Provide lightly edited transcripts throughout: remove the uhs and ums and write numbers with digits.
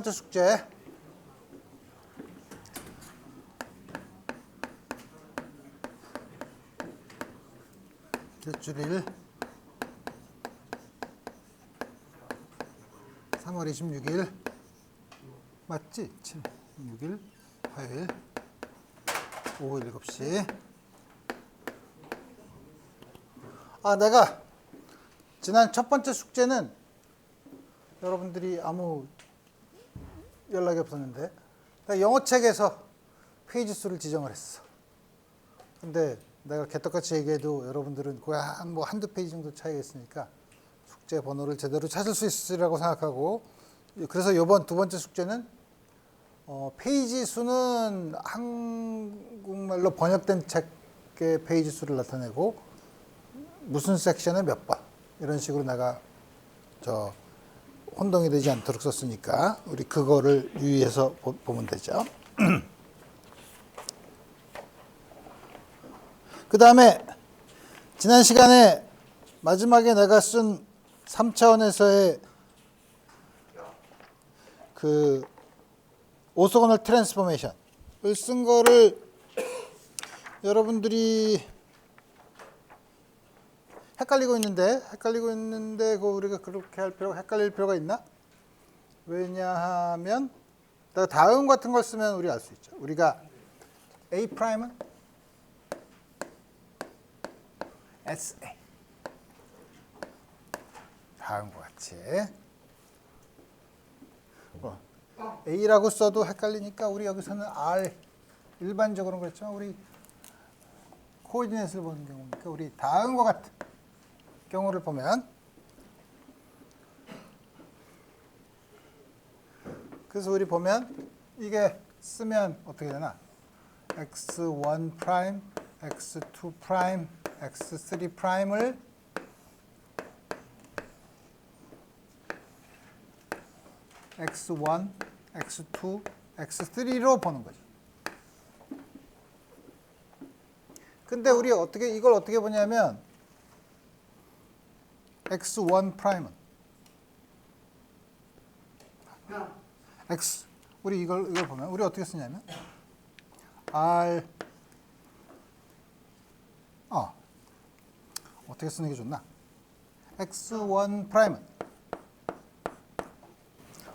번째 숙제. 일주일 3월 26일 맞지? 6일 화요일 오후 7시. 내가 지난 첫 번째 숙제는 여러분들이 아무 연락이 없었는데 내가 영어책에서 페이지 수를 지정을 했어. 근데 내가 개떡같이 얘기해도 여러분들은 거의 한두 페이지 정도 차이가 있으니까 숙제 번호를 제대로 찾을 수 있으리라고 생각하고, 그래서 이번 두 번째 숙제는 페이지 수는 한국말로 번역된 책의 페이지 수를 나타내고 무슨 섹션에 몇 번 이런 식으로 내가 혼동이 되지 않도록 썼으니까 우리 그거를 유의해서 보면 되죠. 그 다음에 지난 시간에 마지막에 내가 쓴 3차원에서의 그 오소고널 트랜스포메이션을 쓴 거를 여러분들이 헷갈리고 있는데 그 우리가 그렇게 헷갈릴 필요가 있나? 왜냐하면 내가 다음 같은 걸 쓰면 우리 알 수 있죠. 우리가 A 프라임은 SA 다음과 같이 A라고 써도 헷갈리니까 우리 여기서는 R 일반적으로는 그렇지만 우리 코오디네이트를 보는 경우니까 우리 다음과 같은 경우를 보면, 그래서 우리 보면 이게 쓰면 어떻게 되나? x1 프라임, x2 프라임, x3 프라임을 x1, x2, x3로 보는 거죠. 근데 우리 이걸 어떻게 보냐면 x1 프라임은 우리 이걸 보면 우리 어떻게 쓰냐면 R 어떻게 쓰는 게 좋나? x1 프라임은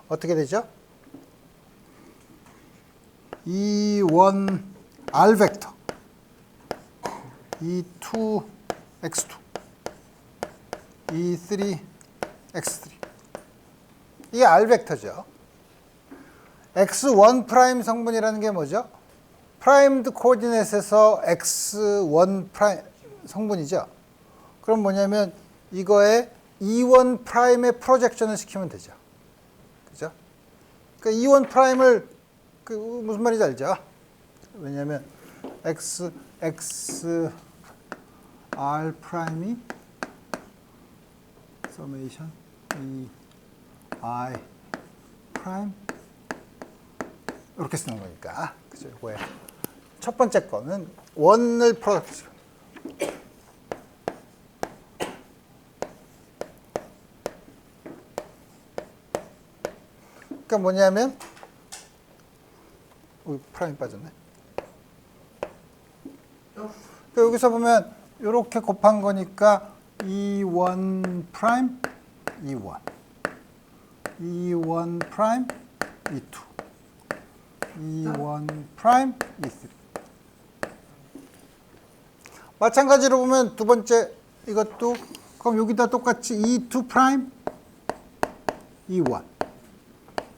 어떻게 되죠? E1 R 벡터, E2 x2, E3 x3. 이게 R 벡터죠. x1 프라임 성분이라는 게 뭐죠? 프라임드 코오디네이트에서 x1 프라임 성분이죠. 그럼 뭐냐면 이거에 E1 프라임의 프로젝션을 시키면 되죠. 그죠? 그러니까 E1 프라임을 무슨 말인지 알죠? 왜냐하면 x r 프라임이 서메이션 E I 프라임 이렇게 쓰는 거니까. 그죠? 이거에 첫 번째 거는 원을 프로젝트. 그러니까 뭐냐면 프라임 빠졌네. 그러니까 여기서 보면 이렇게 곱한 거니까 E1 프라임 E1, E1 프라임 E2, E1 프라임 E3. 마찬가지로 보면 두 번째 이것도 그럼 여기다 똑같이 E2 프라임 E1,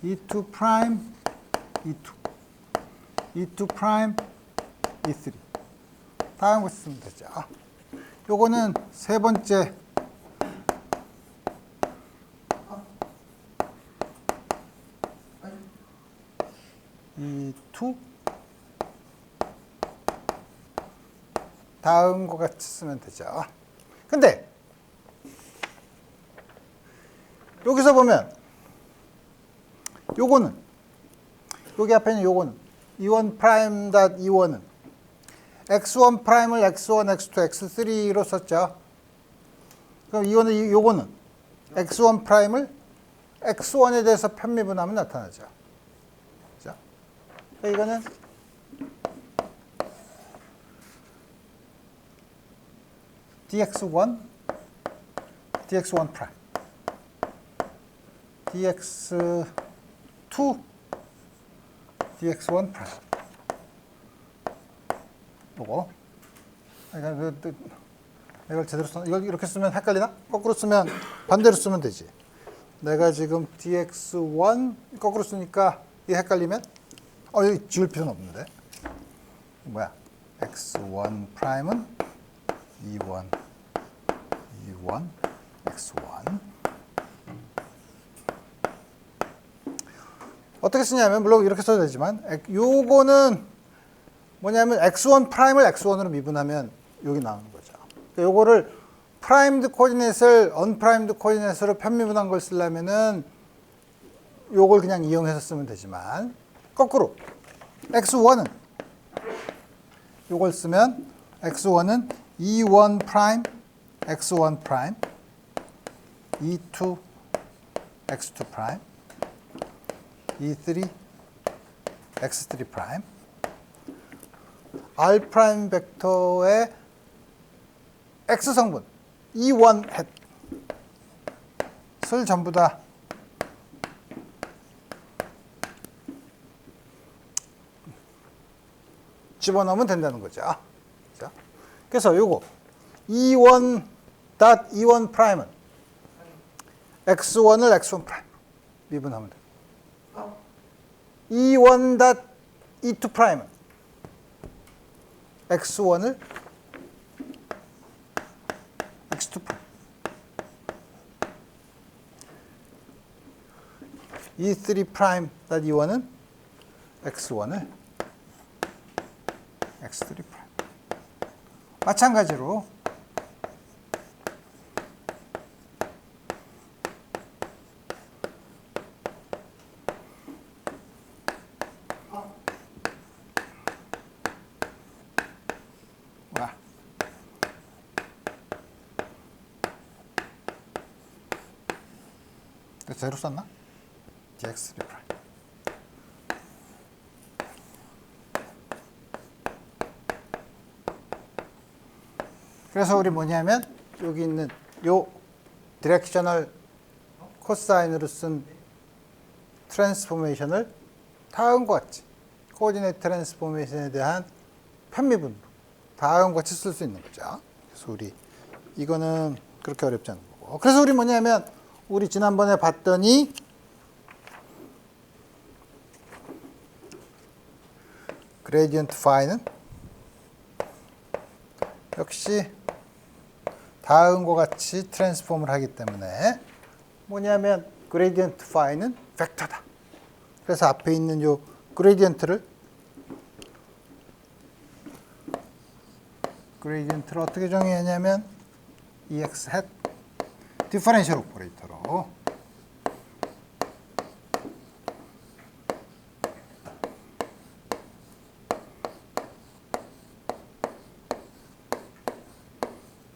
E2 프라임 E2, E2 프라임 E3. 다음 거 쓰면 되죠. 요거는 세 번째 E2 다음 거 같이 쓰면 되죠. 근데 여기서 보면 요거는 여기 앞에 있는 요거는 E1 프라임 닷 E1은 x1 프라임을 x1, x2, x3로 썼죠. 그럼 요거는 x1 프라임을 x1에 대해서 편미분하면 나타나죠. 그죠? 이거는 dx1 dx1 프라임 dx2 dx1 프라임 요거 이걸 제대로 써 이걸 이렇게 쓰면 헷갈리나? 거꾸로 쓰면 반대로 쓰면 되지. 내가 지금 dx1 거꾸로 쓰니까 이게 헷갈리면 여기 지울 필요는 없는데 뭐야? x1 프라임은 e1 x1 어떻게 쓰냐면 물론 이렇게 써도 되지만 요거는 뭐냐면 x1 프라임을 x1으로 미분하면 여기 나오는 거죠. 그러니까 요거를 프라임드 코디네이트를 언프라임드 코디네이트로 편미분한 걸 쓰려면은 요걸 그냥 이용해서 쓰면 되지만 거꾸로 x1은 요걸 쓰면 x1은 e1 프라임 x1 프라임 e2 x2 프라임 E3, X3 프라임 R 프라임 벡터의 X 성분 E1 햇을 전부 다 집어넣으면 된다는 거죠. 그래서 요거 E1 프라임은 X1을 X1 프라임 미분하면 돼요. E1.E2 프라임은 X1을 X2 프라임 E3 프라임 E1은 X1을 X3 프라임 마찬가지로 제대로 썼나? dx3 프라임. 그래서 우리 뭐냐면 여기 있는 요 디렉셔널 코사인으로 쓴 트랜스포메이션을 다음과 같이 코오디네이트 트랜스포메이션에 대한 편미분으로 다음과 같이 쓸 수 있는 거죠. 그래서 우리 이거는 그렇게 어렵지 않은 거고. 그래서 우리 뭐냐면 우리 지난번에 봤더니 그레디언트 파이는 역시 다음과 같이 트랜스폼을 하기 때문에 뭐냐면 그레디언트 파이는 벡터다. 그래서 앞에 있는 요 그레디언트를 어떻게 정의하냐면 EX 햇 디퍼런셜 오퍼레이터로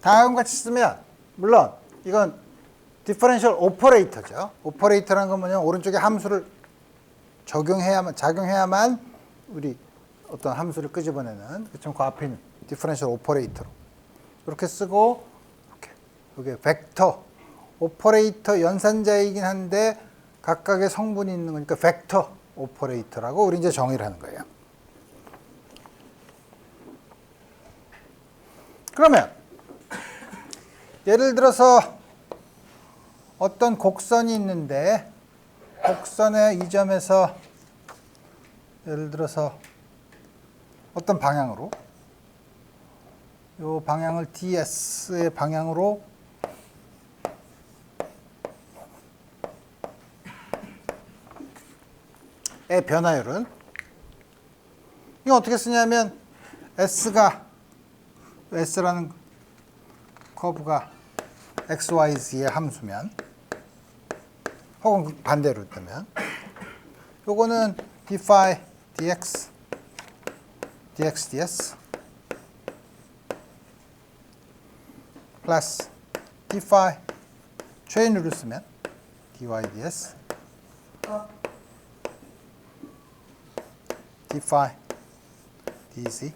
다음과 같이 쓰면 물론 이건 디퍼런셜 오퍼레이터죠. 오퍼레이터라는 건 뭐냐면 오른쪽에 함수를 작용해야만 우리 어떤 함수를 끄집어내는 그 앞에 있는 디퍼런셜 오퍼레이터로 이렇게 쓰고 이게 벡터 오퍼레이터 연산자이긴 한데 각각의 성분이 있는 거니까 벡터 오퍼레이터라고 우리 이제 정의를 하는 거예요. 그러면 예를 들어서 어떤 곡선이 있는데 곡선의 이 점에서 예를 들어서 어떤 방향으로 이 방향을 DS의 방향으로 의 변화율은 이거 어떻게 쓰냐면 S라는 커브가 XYZ의 함수면 혹은 반대로 뜨면 요거는 d phi dx ds 플러스 d phi 체인으로 쓰면 dy ds define dz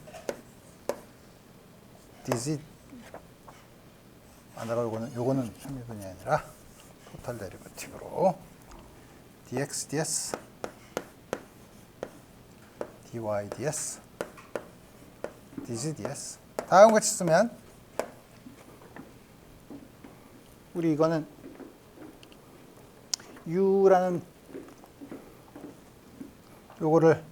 아니라 요거는 편미분이 아니라 토탈 데리버티브로 dx ds dy ds dz ds 다음 같이 쓰면 우리 이거는 u라는 요거를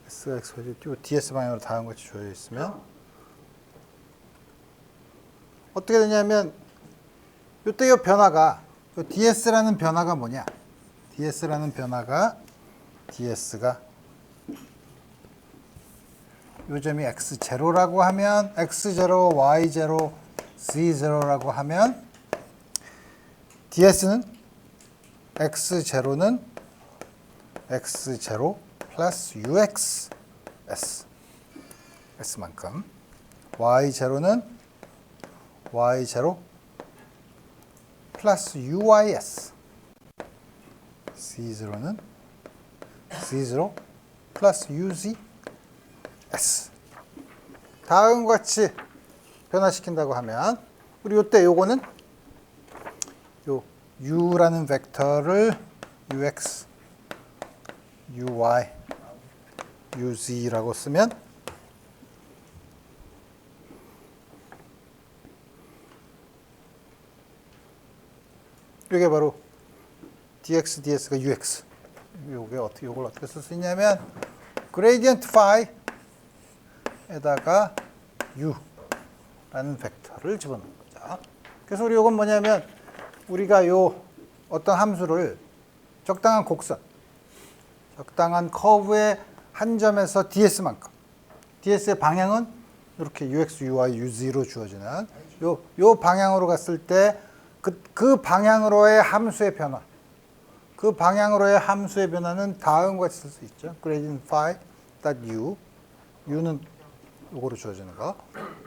s가 x가 ds 방향으로 다음 같이 주어져 있으면 어떻게 되냐면 요때 요 변화가 요 ds라는 변화가 뭐냐? ds라는 변화가 ds가 요 점이 x0라고 하면 x0, y0, z0라고 하면 ds는 x0는 x0 플러스 ux s s만큼 y0는 y0 플러스 uys z0는 z0 플러스 uz s 다음과 같이 변화시킨다고 하면 우리 요때 요거는 요 u라는 벡터를 ux, uy, uz라고 쓰면 이게 바로 dx, ds가 ux. 요걸 어떻게 쓸 수 있냐면 gradient phi에다가 u라는 벡터를 집어넣는 거죠. 그래서 우리 요건 뭐냐면 우리가 요 어떤 함수를 적당한 곡선, 적당한 커브의 한 점에서 ds만큼, ds의 방향은 이렇게 ux, uy, uz로 주어지는 요 방향으로 갔을 때 그 방향으로의 함수의 변화, 그 방향으로의 함수의 변화는 다음과 같이 쓸 수 있죠. gradient phi u, u는 요거로 주어지는 거.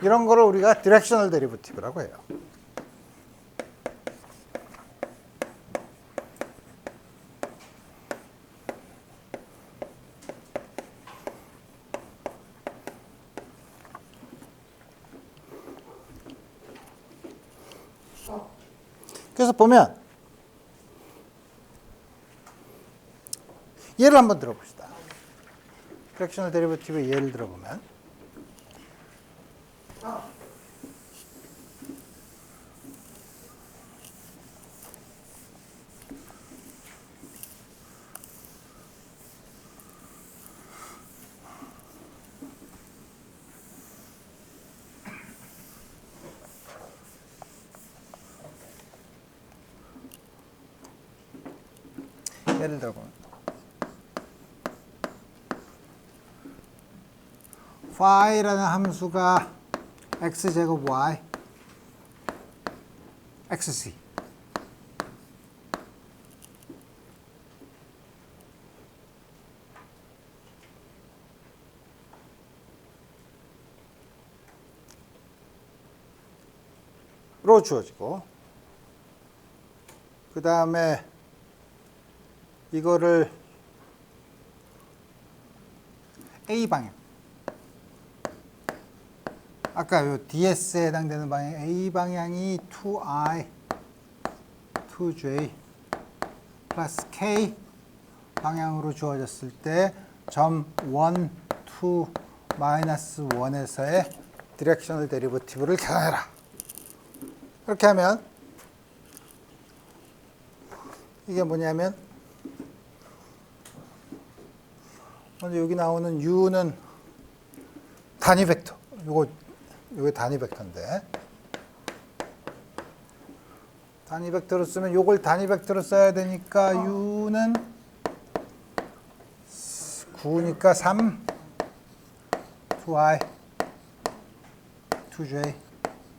이런 거를 우리가 디렉셔널 데리버티브라고 해요. 그래서 보면 예를 한번 들어봅시다. 프랙셔널 데리버티브의 예를 들어보면 예를 들어보면 phi라는 함수가 x제곱 y xc 로 주어지고 그 다음에 이거를 A 방향 아까 요 DS에 해당되는 방향 A 방향이 2i, 2j 플러스 k 방향으로 주어졌을 때 점 1, 2, 마이너스 1에서의 디렉셔널 데리버티브를 계산해라. 이렇게 하면 이게 뭐냐면 먼저 여기 나오는 u는 단위 벡터. 요게 단위 벡터인데 단위 벡터로 쓰면 요걸 단위 벡터로 써야 되니까 u는 9니까 3 2i 2j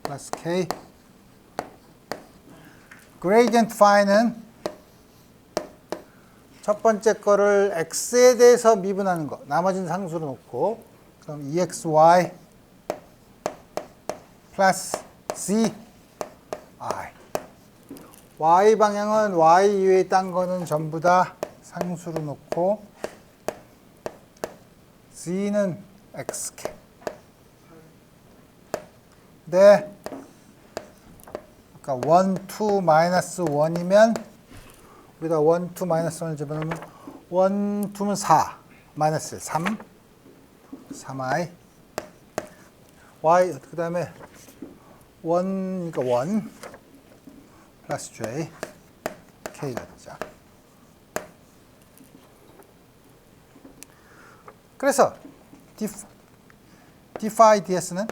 플러스 k gradient phi는 첫 번째 거를 x에 대해서 미분하는 거 나머지는 상수로 놓고 그럼 exy 플러스 zi y 방향은 y 이외에 딴 거는 전부 다 상수로 놓고 z는 xk. 네. 그러니까 1, 2, 마이너스 1이면 우리가 1, 2, 마이너스 1을 집어넣으면 1, 2면 4, 마이너스 3, 3i, y, 그 다음에 1이니까 1, 플러스 j, k가 되죠. 그래서 d phi ds는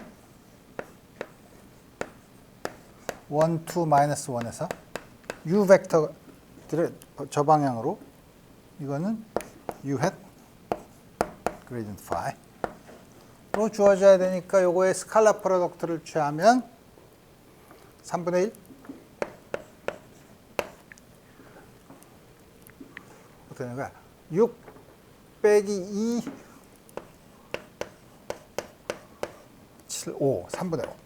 1, 2, 마이너스 1에서 u 벡터들의 저 방향으로 이거는 u hat gradient phi로 주어져야 되니까 요거의 스칼라 프로덕트를 취하면 3분의 1 어떻게 되는 거야? 6 빼기 2 7, 5 3분의 5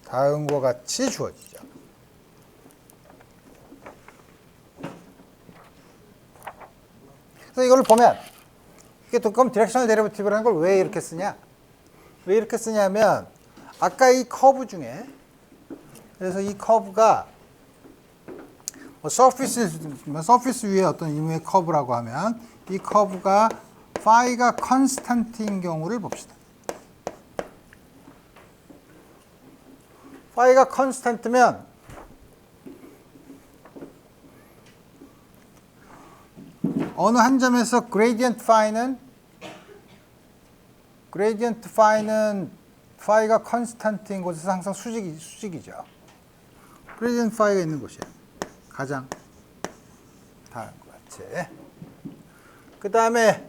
다음과 같이 주어지죠. 그래서 이걸 보면 이게 그럼 디렉셔널 데리버티브라는 걸 왜 이렇게 쓰냐? 왜 이렇게 쓰냐면 아까 이 커브 중에 그래서 이 커브가 서피스 위에 어떤 임무의 커브라고 하면 이 커브가 파이가 컨스탄트인 경우를 봅시다. 파이가 컨스탄트면 어느 한 점에서 그레이디언트 파이는 파이가 컨스탄트인 곳에서 항상 수직이죠. 그레이디언트 파이가 있는 곳이에요. 가장 다른 것 같이. 그 다음에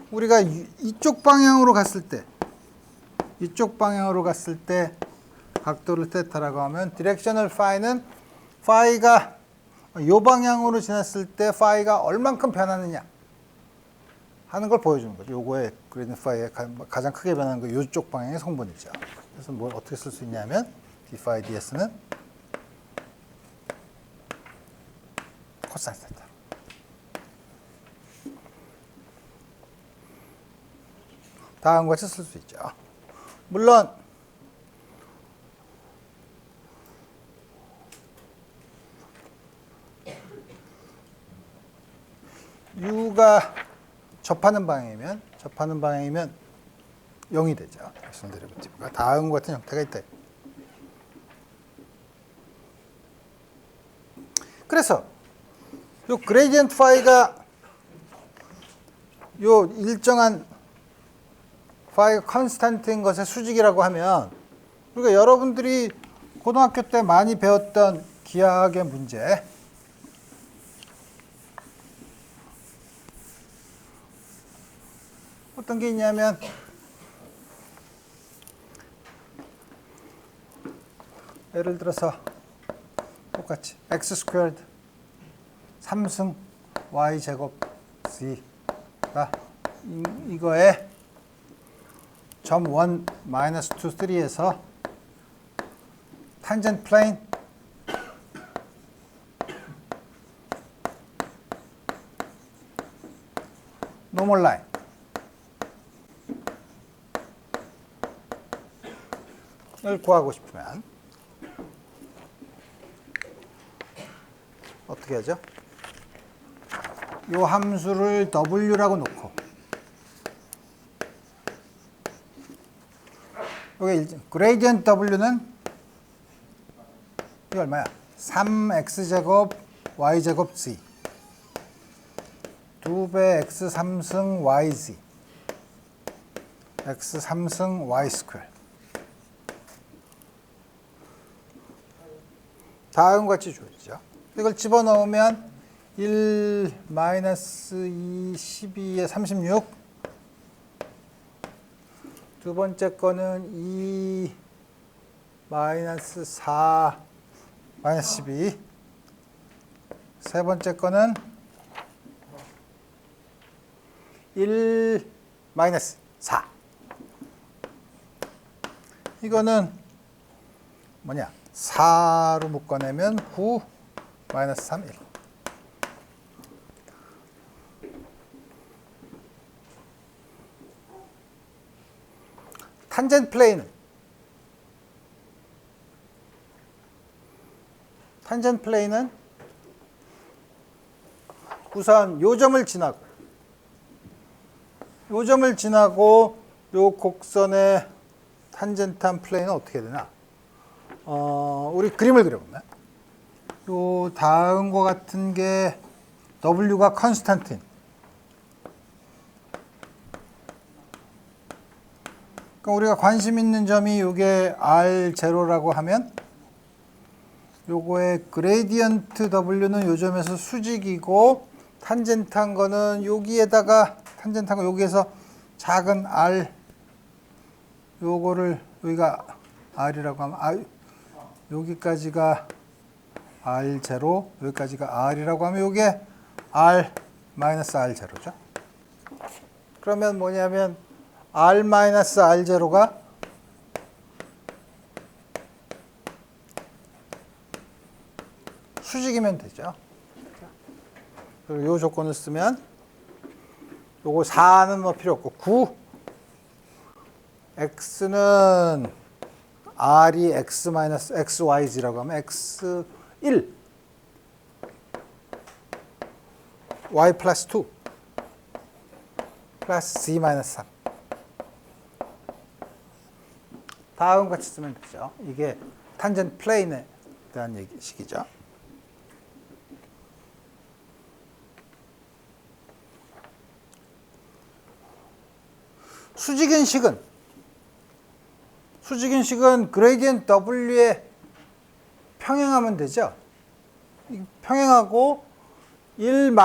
우리가 이쪽 방향으로 갔을 때 각도를 테타라고 하면 디렉셔널 파이는 파이가 이 방향으로 지났을 때 파이가 얼만큼 변하느냐 하는 걸 보여주는 거죠. 요거의 그레이디언트 파이의 가장 크게 변하는 거 이쪽 방향의 성분이죠. 그래서 뭘 어떻게 쓸 수 있냐면 d phi ds는 코사인 테타. 다음과 같이 쓸 수 있죠. 물론 u가 접하는 방향이면 0이 되죠. 디렉셔널 데리버티브가 다음과 같은 형태가 있다. 그래서 요 그레이디언트 파이가 요 일정한 파이가 컨스탄트인 것의 수직이라고 하면 우리가 여러분들이 고등학교 때 많이 배웠던 기하학의 문제 어떤 게 있냐면 예를 들어서 똑같이 x 스퀘어드 3승 y 제곱 z가 이거에 점 1 마이너스 2 3에서 탄젠트 플레인 노멀 라인 을 구하고 싶으면 어떻게 하죠? 이 함수를 w라고 놓고 여기 그레이디언트 w는 이거 얼마야? 3x제곱 y제곱 z 2배 x 3승 yz x 3승 y 스퀘어 다음과 같이 주어지죠. 이걸 집어넣으면 1 마이너스 2 12에 36 두 번째 거는 2 마이너스 4 마이너스 12 세 번째 거는 1 마이너스 4 이거는 뭐냐 4로 묶어내면 9 마이너스 3 1 탄젠트 플레인은 우선 요 점을 지나고 요 곡선의 탄젠트한 플레인은 어떻게 되나? 우리 그림을 그려볼래? 요 다음과 같은 게 W가 컨스탄트인. 그러니까 우리가 관심 있는 점이 요게 R0라고 하면 요거의 그레디언트 W는 요 점에서 수직이고 탄젠트한 거는 여기에다가 탄젠트한 거 여기에서 작은 R 요거를 여기가 R이라고 하면 여기까지가 R0 여기까지가 R이라고 하면 요게 R-R0죠. 그러면 뭐냐면 R-R0가 수직이면 되죠. 그리고 요 조건을 쓰면 요거 4는 뭐 필요 없고 9 x는 r이 x-xyz라고 하면 x1 y 플러스 2 플러스 z-3 다음 같이 쓰면 되죠. 이게 탄젠트 플레인에 대한 식이죠. 수직인식은 그레디언트 W에 평행하면 되죠. 평행하고 1-2,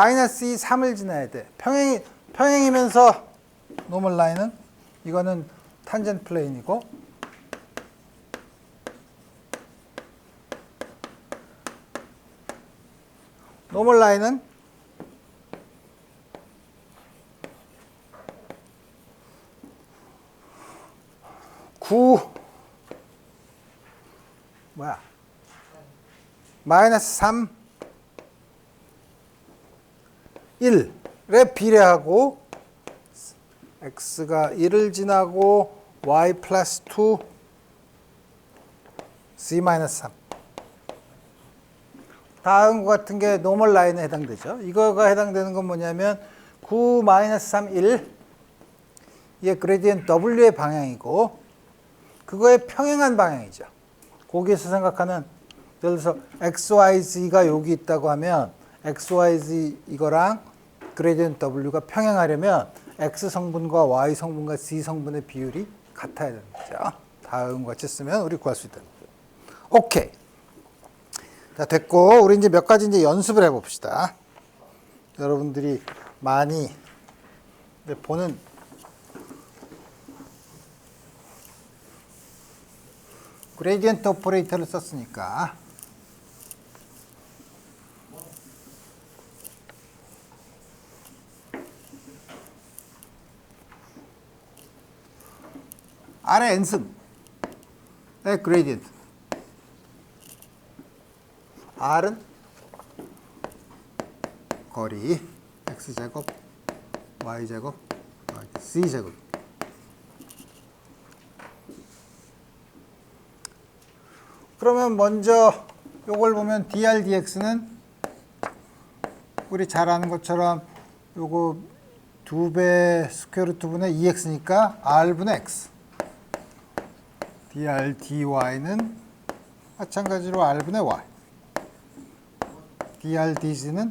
3을 지나야 돼. 평행이면서 노멀 라인은 이거는 탄젠트 플레인이고 노멀 라인은 마이너스 3, 1에 비례하고 x가 1을 지나고 y 플러스 2, z 마이너스 3 다음과 같은 게 노멀 라인에 해당되죠. 이거가 해당되는 건 뭐냐면 9 마이너스 3, 1 이게 그레디언트 W의 방향이고 그거에 평행한 방향이죠. 거기에서 생각하는 예를 들어서 XYZ가 여기 있다고 하면 XYZ 이거랑 그레디언트 W가 평행하려면 X 성분과 Y 성분과 Z 성분의 비율이 같아야 되는 거죠. 다음과 같이 쓰면 우리 구할 수 있다는 거죠. 오케이. 자, 됐고 우리 이제 몇 가지 이제 연습을 해봅시다. 여러분들이 많이 보는 그레디언트 오퍼레이터를 썼으니까 R의 n승의 그레디언트 R은 거리 x제곱 y제곱 z제곱 그러면 먼저 요걸 보면 dr dx는 우리 잘 아는 것처럼 요거 2배 스퀘어 루트 분의 2x니까 r분의 x dr dy는 마찬가지로 r분의 y dr dz는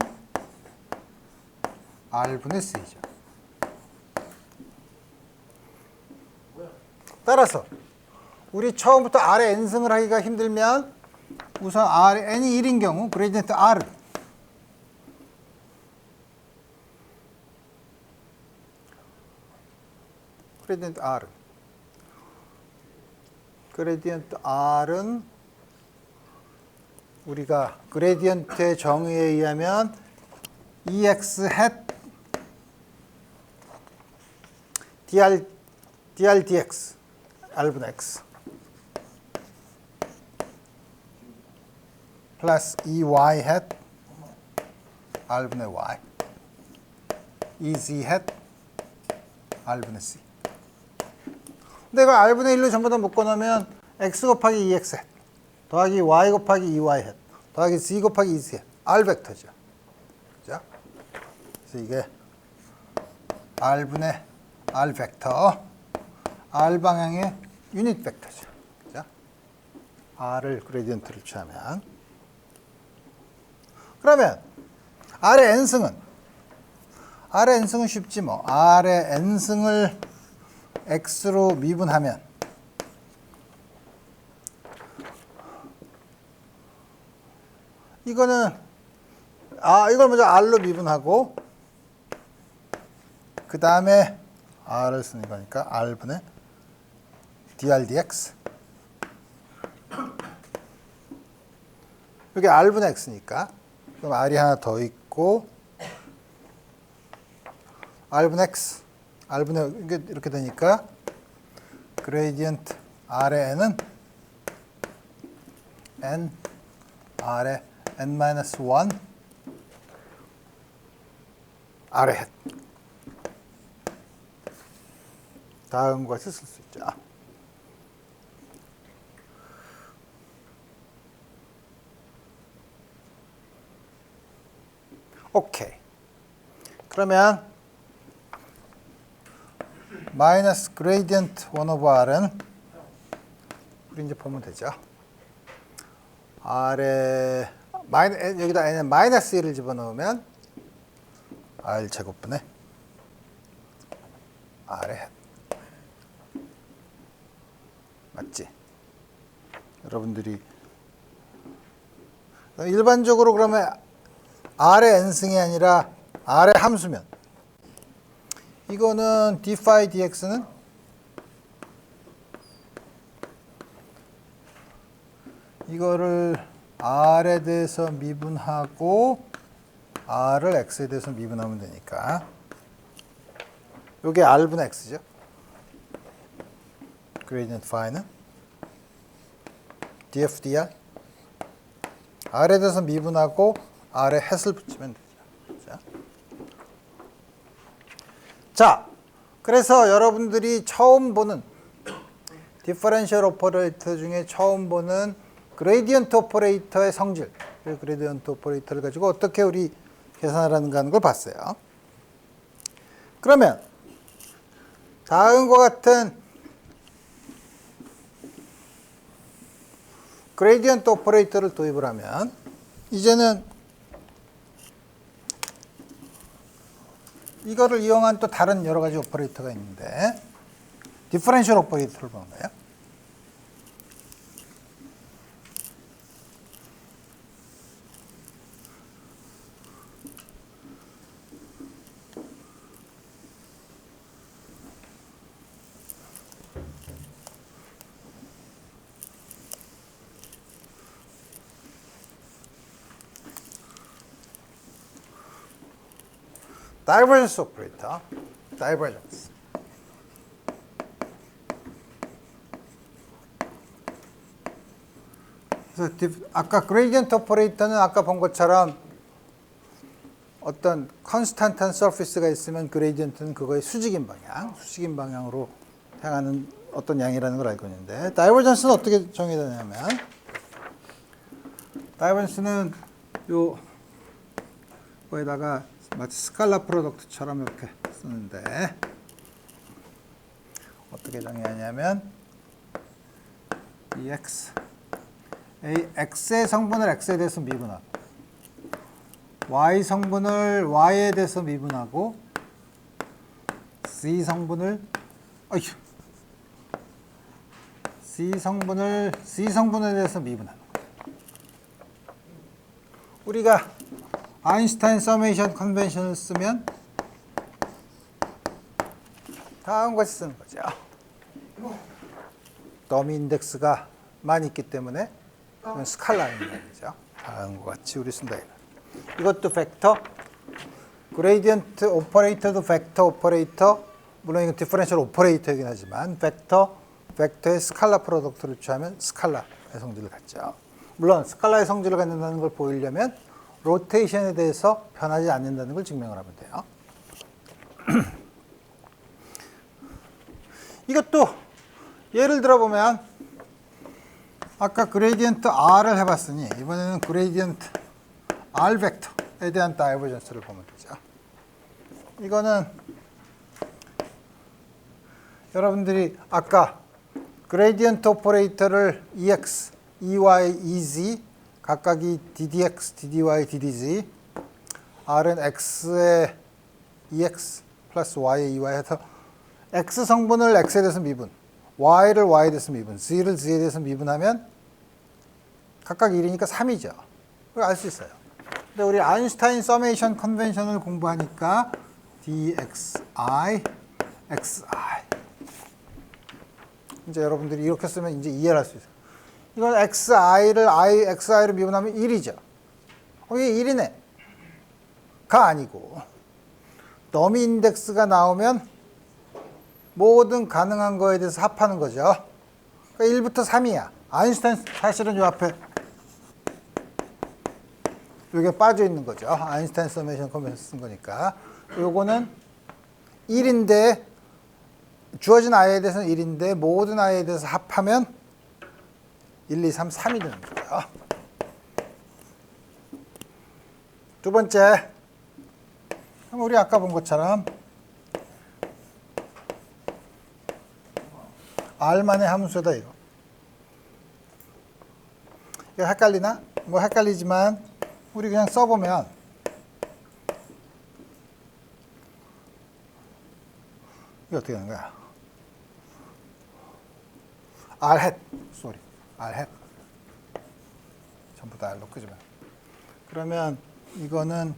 r분의 c죠. 따라서 우리 처음부터 R의 n승을 하기가 힘들면 우선 n이 1인 경우 그레디언트 R은 그레디언트 R은 우리가 그레디언트의 정의에 의하면 EX hat dr dx R분의 x 플러스 EY hat R분의 y EZ hat R분의 c 근데 이걸 r분의 1로 전부 다 묶어놓으면 x 곱하기 2x 더하기 y 곱하기 2y 더하기 z 곱하기 2z r 벡터죠. 그죠? 그래서 이게 r분의 r 벡터 r 방향의 유닛 벡터죠. 그죠? r을 그레디언트를 취하면 그러면 r의 n승은 쉽지 뭐. r의 n승을 x로 미분하면 이거는 이걸 먼저 r로 미분하고 그 다음에 r을 쓰는 거니까 r분의 dr dx 여기 r분의 x니까 그럼 r이 하나 더 있고 r분의 x r분의 이렇게 되니까 그레디언트 r의 n은 n r의 n-1 r의 헷 다음과 같이 쓸 수 있죠. 오케이. 그러면 마이너스 그레디언트 1 오브 r은 우리 이제 보면 되죠. r에 여기다 n에 마이너스 1을 집어넣으면 r 제곱분의 r의 헷 맞지? 여러분들이 일반적으로 그러면 r의 n승이 아니라 r의 함수면 이거는 d phi dx는 이거를 r에 대해서 미분하고 r을 x에 대해서 미분하면 되니까 이게 r분의 x죠. 그레디언트 phi는 df dr r에 대해서 미분하고 r에 햇을 붙이면 되죠. 자, 그래서 여러분들이 처음 보는 디퍼런셜 오퍼레이터 중에 처음 보는 그레디언트 오퍼레이터의 성질, 그레디언트 오퍼레이터를 가지고 어떻게 우리 계산을 하는가 하는 걸 봤어요. 그러면 다음과 같은 그레디언트 오퍼레이터를 도입을 하면 이제는 이거를 이용한 또 다른 여러 가지 오퍼레이터가 있는데 디퍼런셜 오퍼레이터를 보는 거예요. 다이버전스 오퍼레이터, 다이버전스. 그래서 아까 그레디언트 오퍼레이터는 아까 본 것처럼 어떤 컨스탄트한 서피스가 있으면 그레디언트는 그거의 수직인 방향으로 향하는 어떤 양이라는 걸 알고 있는데 다이버전스는 어떻게 정의되냐면 다이버전스는 요 거에다가 마치 스칼라 프로덕트처럼 이렇게 쓰는데 어떻게 정의하냐면 이 x의 성분을 x에 대해서 미분하고 y 성분을 y에 대해서 미분하고 c 성분에 대해서 미분하는 거예요. 우리가 아인슈타인 서메이션 컨벤션을 쓰면 다음과 같이 쓰는 거죠. 더미 인덱스가 많이 있기 때문에 스칼라인 말이죠. 다음과 같이 우리 쓴다. 이것도 벡터, 그레디언트 오퍼레이터도 벡터 오퍼레이터, 물론 이건 디퍼런셜 오퍼레이터이긴 하지만 벡터의 스칼라 프로덕트를 취하면 스칼라의 성질을 갖죠. 물론 스칼라의 성질을 갖는다는 걸 보이려면 로테이션에 대해서 변하지 않는다는 걸 증명을 하면 돼요. 이것도 예를 들어 보면 아까 그레디언트 R을 해봤으니 이번에는 그레디언트 R 벡터에 대한 다이버전스를 보면 되죠. 이거는 여러분들이 아까 그레디언트 오퍼레이터를 EX, EY, EZ 각각이 DDX, DDY, DDZ R은 X의 EX 플러스 Y의 EY 해서 X 성분을 X에 대해서 미분 Y를 Y에 대해서 미분, Z를 Z에 대해서 미분하면 각각 1이니까 3이죠. 그걸 알 수 있어요. 근데 우리 아인슈타인 서메이션 컨벤션을 공부하니까 dxi, xi. 이제 여러분들이 이렇게 쓰면 이제 이해를 할 수 있어요. 이건 xi를 xi로 미분하면 1이죠. 이게 1이네. 가 아니고 더미 인덱스가 나오면 모든 가능한 거에 대해서 합하는 거죠. 그러니까 1부터 3이야. 아인슈타인 사실은 요 앞에 이게 빠져 있는 거죠. 아인슈타인 서메이션 컨벤션 쓴 거니까. 요거는 1인데 주어진 i에 대해서는 1인데 모든 i에 대해서 합하면 1, 2, 3, 3이 되는 거예요. 두 번째, 우리 아까 본 것처럼 R만의 함수다 이거. 이거 헷갈리나? 뭐 헷갈리지만 우리 그냥 써보면 이거 어떻게 되는 거야? R hat, sorry, R hat. 전부 다 R로 끄지만. 그러면 이거는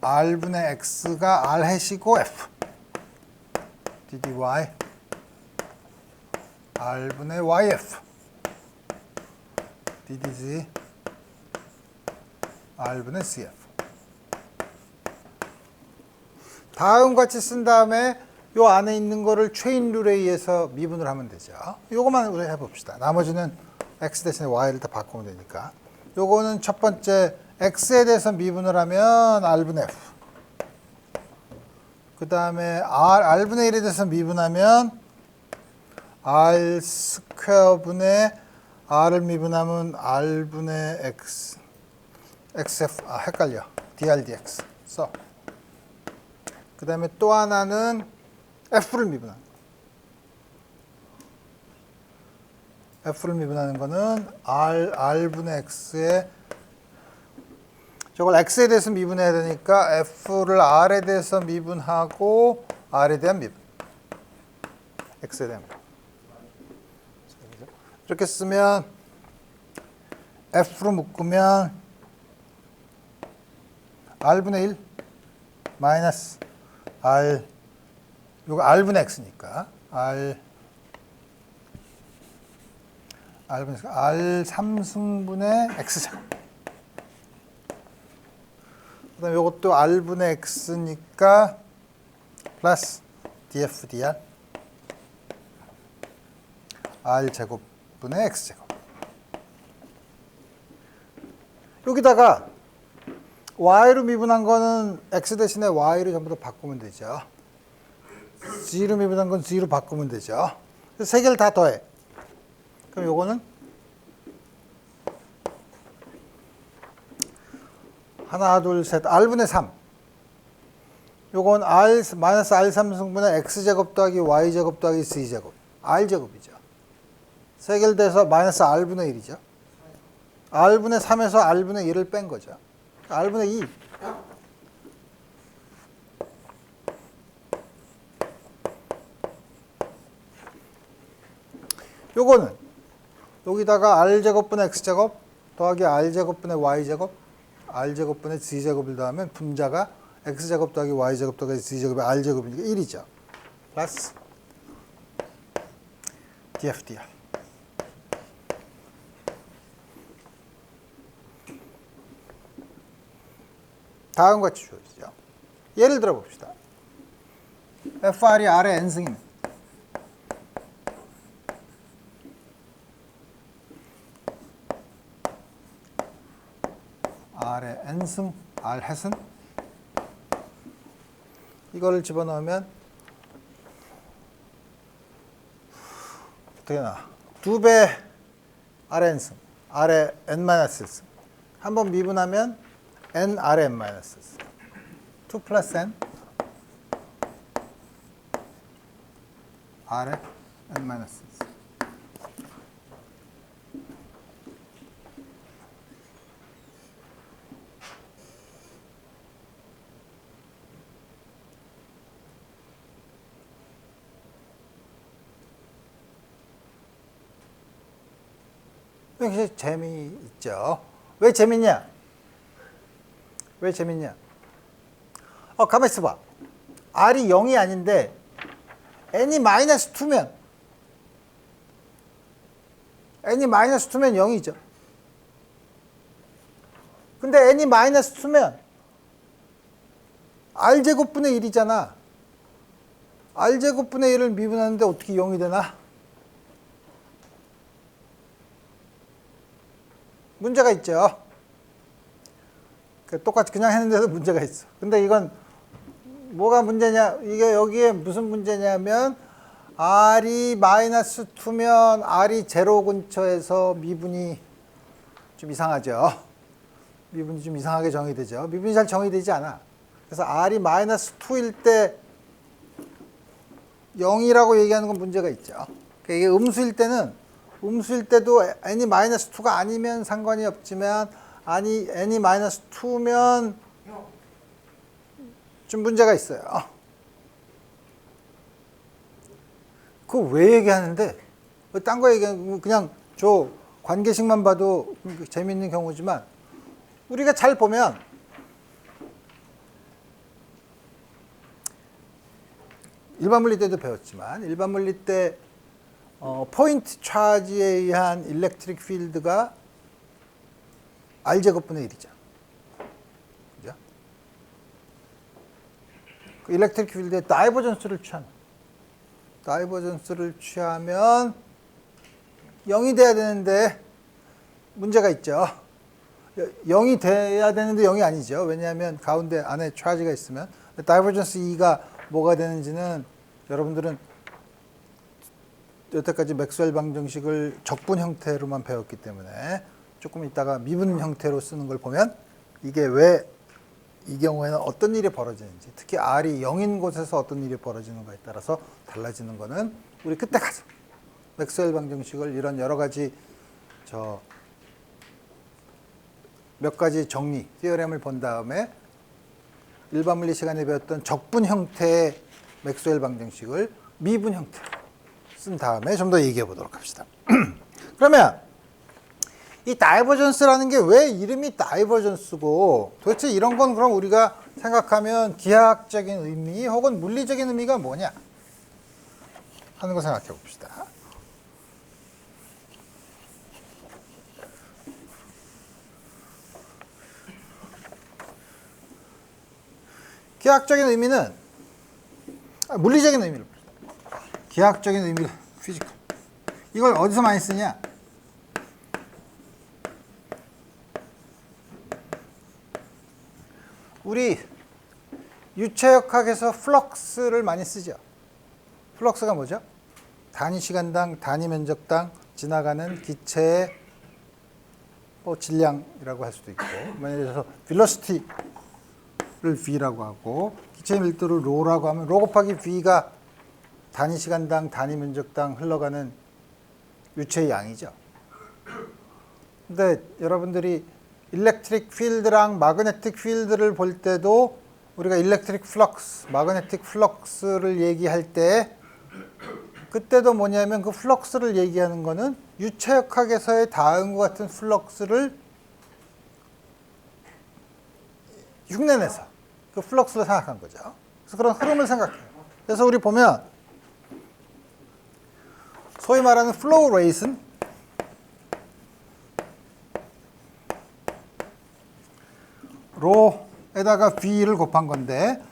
R분의 X가 R hat이고 F. DDY R분의 YF DDZ R분의 CF. 다음 같이 쓴 다음에 요 안에 있는 거를 체인 룰에 의해서 미분을 하면 되죠. 요거만 우리 해봅시다. 나머지는 X 대신에 Y를 다 바꾸면 되니까. 요거는 첫 번째 X에 대해서 미분을 하면 R분의 F. 그 다음에 R분의 1에 대해서 미분하면 R 스퀘어분의 R을 미분하면 R분의 X. XF, 헷갈려. DRDX. 써. 그 다음에 또 하나는 F를 미분하는 거. F를 미분하는 거는 R분의 X에 저걸 X에 대해서 미분해야 되니까 F를 R에 대해서 미분하고 R에 대한 미분. X에 대한 미분. 이렇게 쓰면 F로 묶으면 R분의 1 마이너스 R, 요거 R분의 X니까 R분의 X, R 3승분의 X제곱. 그 다음에 요것도 R분의 X니까 플러스 DF, DR R제곱분의 X제곱. 여기다가 Y로 미분한 거는 X 대신에 Y로 전부 다 바꾸면 되죠. Z로 미분한 건 Z로 바꾸면 되죠. 세 개를 다 더해. 그럼 요거는 하나, 둘, 셋, R분의 3. 요건 R, 마이너스 R3승분의 X제곱 더하기 Y제곱 더하기 Z제곱. R제곱이죠. 세 개를 더해서 마이너스 R분의 1이죠. R분의 3에서 R분의 1을 뺀 거죠. R분의 2. 요거는 여기다가 R제곱분의 X제곱 더하기 R제곱분의 Y제곱 R제곱분의 Z제곱을 더하면 분자가 X제곱 더하기 Y제곱 더하기 Z제곱이 R제곱이니까 1이죠. 플러스 DFDR. 다음과 같이 주어지죠. 예를 들어 봅시다. FR이 R의 n승입니다. R의 n승, R 햇은 이거를 집어넣으면 어떻게 나? 2배 아래 n승, 아래 n-1승. 한번 미분하면 n 아래 n-1승. 2 플러스 n 아래 n-1승. 굉장히 재미있죠. 왜 재밌냐? 왜 재밌냐? 가만 있어봐. R이 0이 아닌데 n이 마이너스 2면 n이 마이너스 2면 0이죠. 근데 n이 마이너스 2면 r제곱분의 1이잖아. r제곱분의 1을 미분하는데 어떻게 0이 되나? 문제가 있죠. 똑같이 그냥 했는데도 문제가 있어. 근데 이건 뭐가 문제냐? 이게 여기에 무슨 문제냐면 R이 마이너스 2면 R이 제로 근처에서 미분이 좀 이상하죠. 미분이 좀 이상하게 정의되죠. 미분이 잘 정의되지 않아. 그래서 R이 마이너스 2일 때 0이라고 얘기하는 건 문제가 있죠. 그러니까 이게 음수일 때도 n이 마이너스 2가 아니면 상관이 없지만 n이 마이너스 2면 좀 문제가 있어요. 그거 왜 얘기하는데? 딴 거 얘기하면 그냥 저 관계식만 봐도 재밌는 경우지만 우리가 잘 보면 일반 물리 때도 배웠지만 일반 물리 때 포인트 차지에 의한 일렉트릭 필드가 R제곱분의 1이죠. 그죠? 그 일렉트릭 필드의 다이버전스를 취하면 0이 돼야 되는데 문제가 있죠. 0이 돼야 되는데 0이 아니죠. 왜냐하면 가운데 안에 차지가 있으면. 다이버전스 E가 뭐가 되는지는 여러분들은 여태까지 맥스웰 방정식을 적분 형태로만 배웠기 때문에 조금 이따가 미분 형태로 쓰는 걸 보면 이게 왜 이 경우에는 어떤 일이 벌어지는지, 특히 R이 0인 곳에서 어떤 일이 벌어지는가에 따라서 달라지는 거는 우리 그때 가서 맥스웰 방정식을 이런 여러 가지 몇 가지 정리, 티어렘을 본 다음에 일반 물리 시간에 배웠던 적분 형태의 맥스웰 방정식을 미분 형태로 쓴 다음에 좀 더 얘기해 보도록 합시다. 그러면 이 다이버전스라는 게 왜 이름이 다이버전스고 도대체 이런 건 그럼 우리가 생각하면 기하학적인 의미 혹은 물리적인 의미가 뭐냐 하는 거 생각해 봅시다. 기하학적인 의미는 물리적인 의미를 기하학적인 의미 피지컬 이걸 어디서 많이 쓰냐? 우리 유체역학에서 플럭스를 많이 쓰죠. 플럭스가 뭐죠? 단위 시간당 단위 면적당 지나가는 기체의 질량이라고 할 수도 있고, 예를 들어서 velocity를 v라고 하고 기체 밀도를 rho라고 하면 rho 곱하기 v가 단위 시간당 단위 면적당 흘러가는 유체의 양이죠. 근데 여러분들이 일렉트릭 필드랑 마그네틱 필드를 볼 때도 우리가 일렉트릭 플럭스, 마그네틱 플럭스를 얘기할 때 그때도 뭐냐면 그 플럭스를 얘기하는 거는 유체역학에서의 다음과 같은 플럭스를 흉내내서 그 플럭스를 생각한 거죠. 그래서 그런 흐름을 생각해요. 그래서 우리 보면 소위 말하는 플로우 레이트는 로에다가 V를 곱한 건데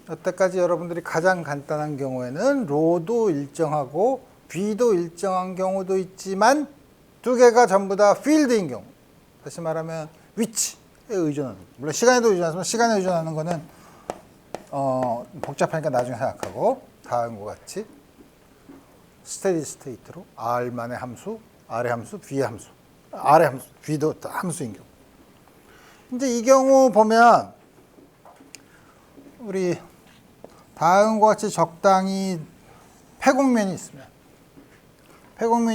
여태까지 여러분들이 가장 간단한 경우에는 로도 일정하고 V도 일정한 경우도 있지만 두 개가 전부 다 필드인 경우, 다시 말하면 위치에 의존하는, 물론 시간에도 의존하지만 시간에 의존하는 거는 복잡하니까 나중에 생각하고 다음과 같이 스테디 스테이트로 R만의 함수, R의 함수, V의 함수, R의 함수, V도 함수인 경우. 이제 이 경우 보면 우리 다음과 같이 적당히 폐곡면이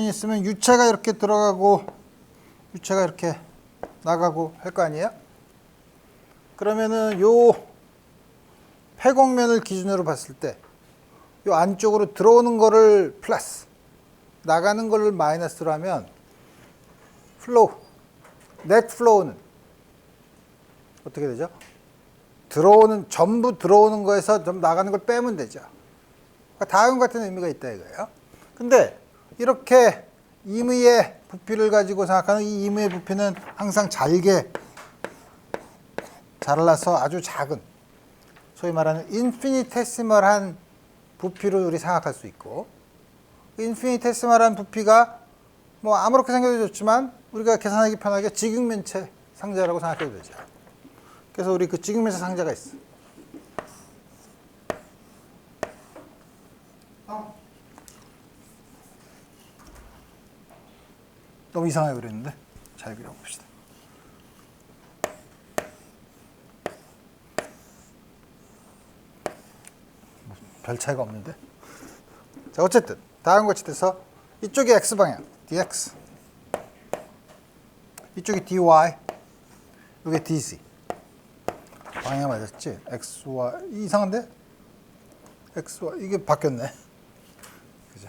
있으면 유체가 이렇게 들어가고 유체가 이렇게 나가고 할 거 아니에요? 그러면은 요 폐곡면을 기준으로 봤을 때 요 안쪽으로 들어오는 거를 플러스, 나가는 거를 마이너스로 하면 플로우, 넷 플로우는 어떻게 되죠? 전부 들어오는 거에서 좀 나가는 걸 빼면 되죠. 그러니까 다음 같은 의미가 있다 이거예요. 근데 이렇게 임의의 부피를 가지고 생각하는 이 임의의 부피는 항상 잘라서 아주 작은, 소위 말하는 인피니테시멀한 부피로 우리 생각할 수 있고, 인피니테시멀한 부피가 뭐 아무렇게 생겨도 좋지만 우리가 계산하기 편하게 직육면체 상자라고 생각해도 되죠. 그래서 우리 그 직육면체 상자가 있어. 너무 이상하게 그렸는데 잘 그려봅시다. 별 차이가 없는데. 자, 어쨌든 다음과 같이 돼서 이쪽이 x방향 dx, 이쪽이 dy, 이게 dz. 방향 맞았지? x, y. 이상한데? x, y. 이게 바뀌었네. 그죠?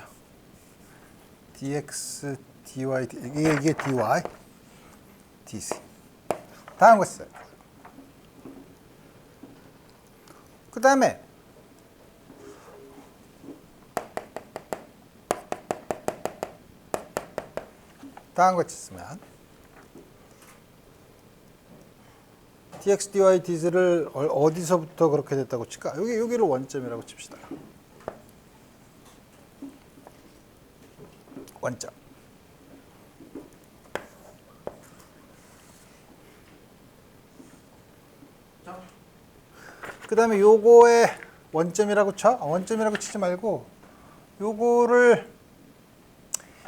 dx, dy, 이게 dy, dz. 다음 거 있어요. 그 다음에 다음 거 있으면 dx, dy, dz를 어디서부터 그렇게 됐다고 칠까? 여기를 원점이라고 칩시다. 원점. 그 다음에 요거의 원점이라고 쳐? 원점이라고 치지 말고 요거를,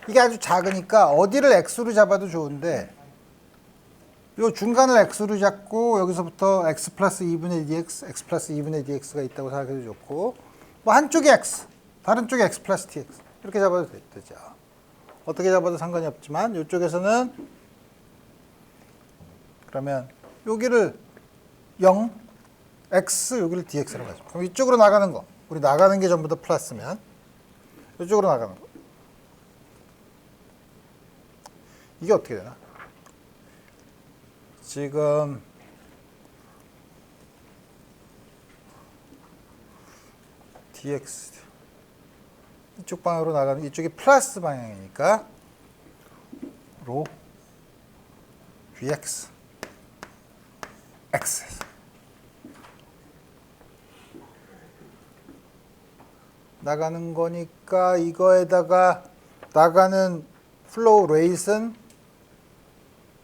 이게 아주 작으니까 어디를 x로 잡아도 좋은데 요 중간을 x로 잡고 여기서부터 x 플러스 2분의 dx, x 플러스 2분의 dx가 있다고 생각해도 좋고, 뭐 한쪽이 x, 다른 쪽이 x 플러스 dx 이렇게 잡아도 되죠. 어떻게 잡아도 상관이 없지만 이쪽에서는 그러면 여기를 0, x, 여기를 dx라고 하죠. 그럼 이쪽으로 나가는 거, 우리 나가는 게 전부 다 플러스면 이쪽으로 나가는 거, 이게 어떻게 되나? 지금 dx 이쪽 방향으로 나가는, 이쪽이 플러스 방향이니까 로 vx x 나가는 거니까 이거에다가 나가는 플로우 레이트는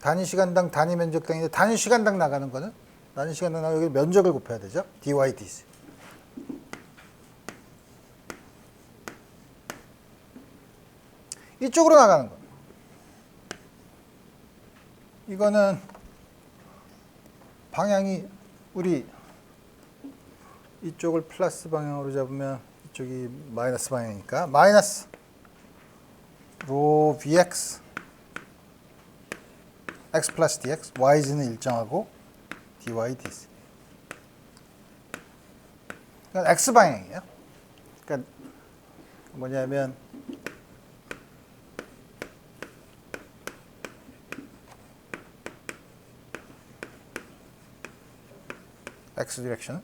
단위 시간당 단위 면적당인데, 단위 시간당 나가는 거는 단위 시간당 나가는 여기 면적을 곱해야 되죠. dy dz. 이쪽으로 나가는 거. 이거는 방향이 우리 이쪽을 플러스 방향으로 잡으면 이쪽이 마이너스 방향이니까 마이너스 로 vx x 플러스 dx, yz는 일정하고 dy dz. 그러니까 x 방향이에요. 그러니까 뭐냐면 x 디렉션,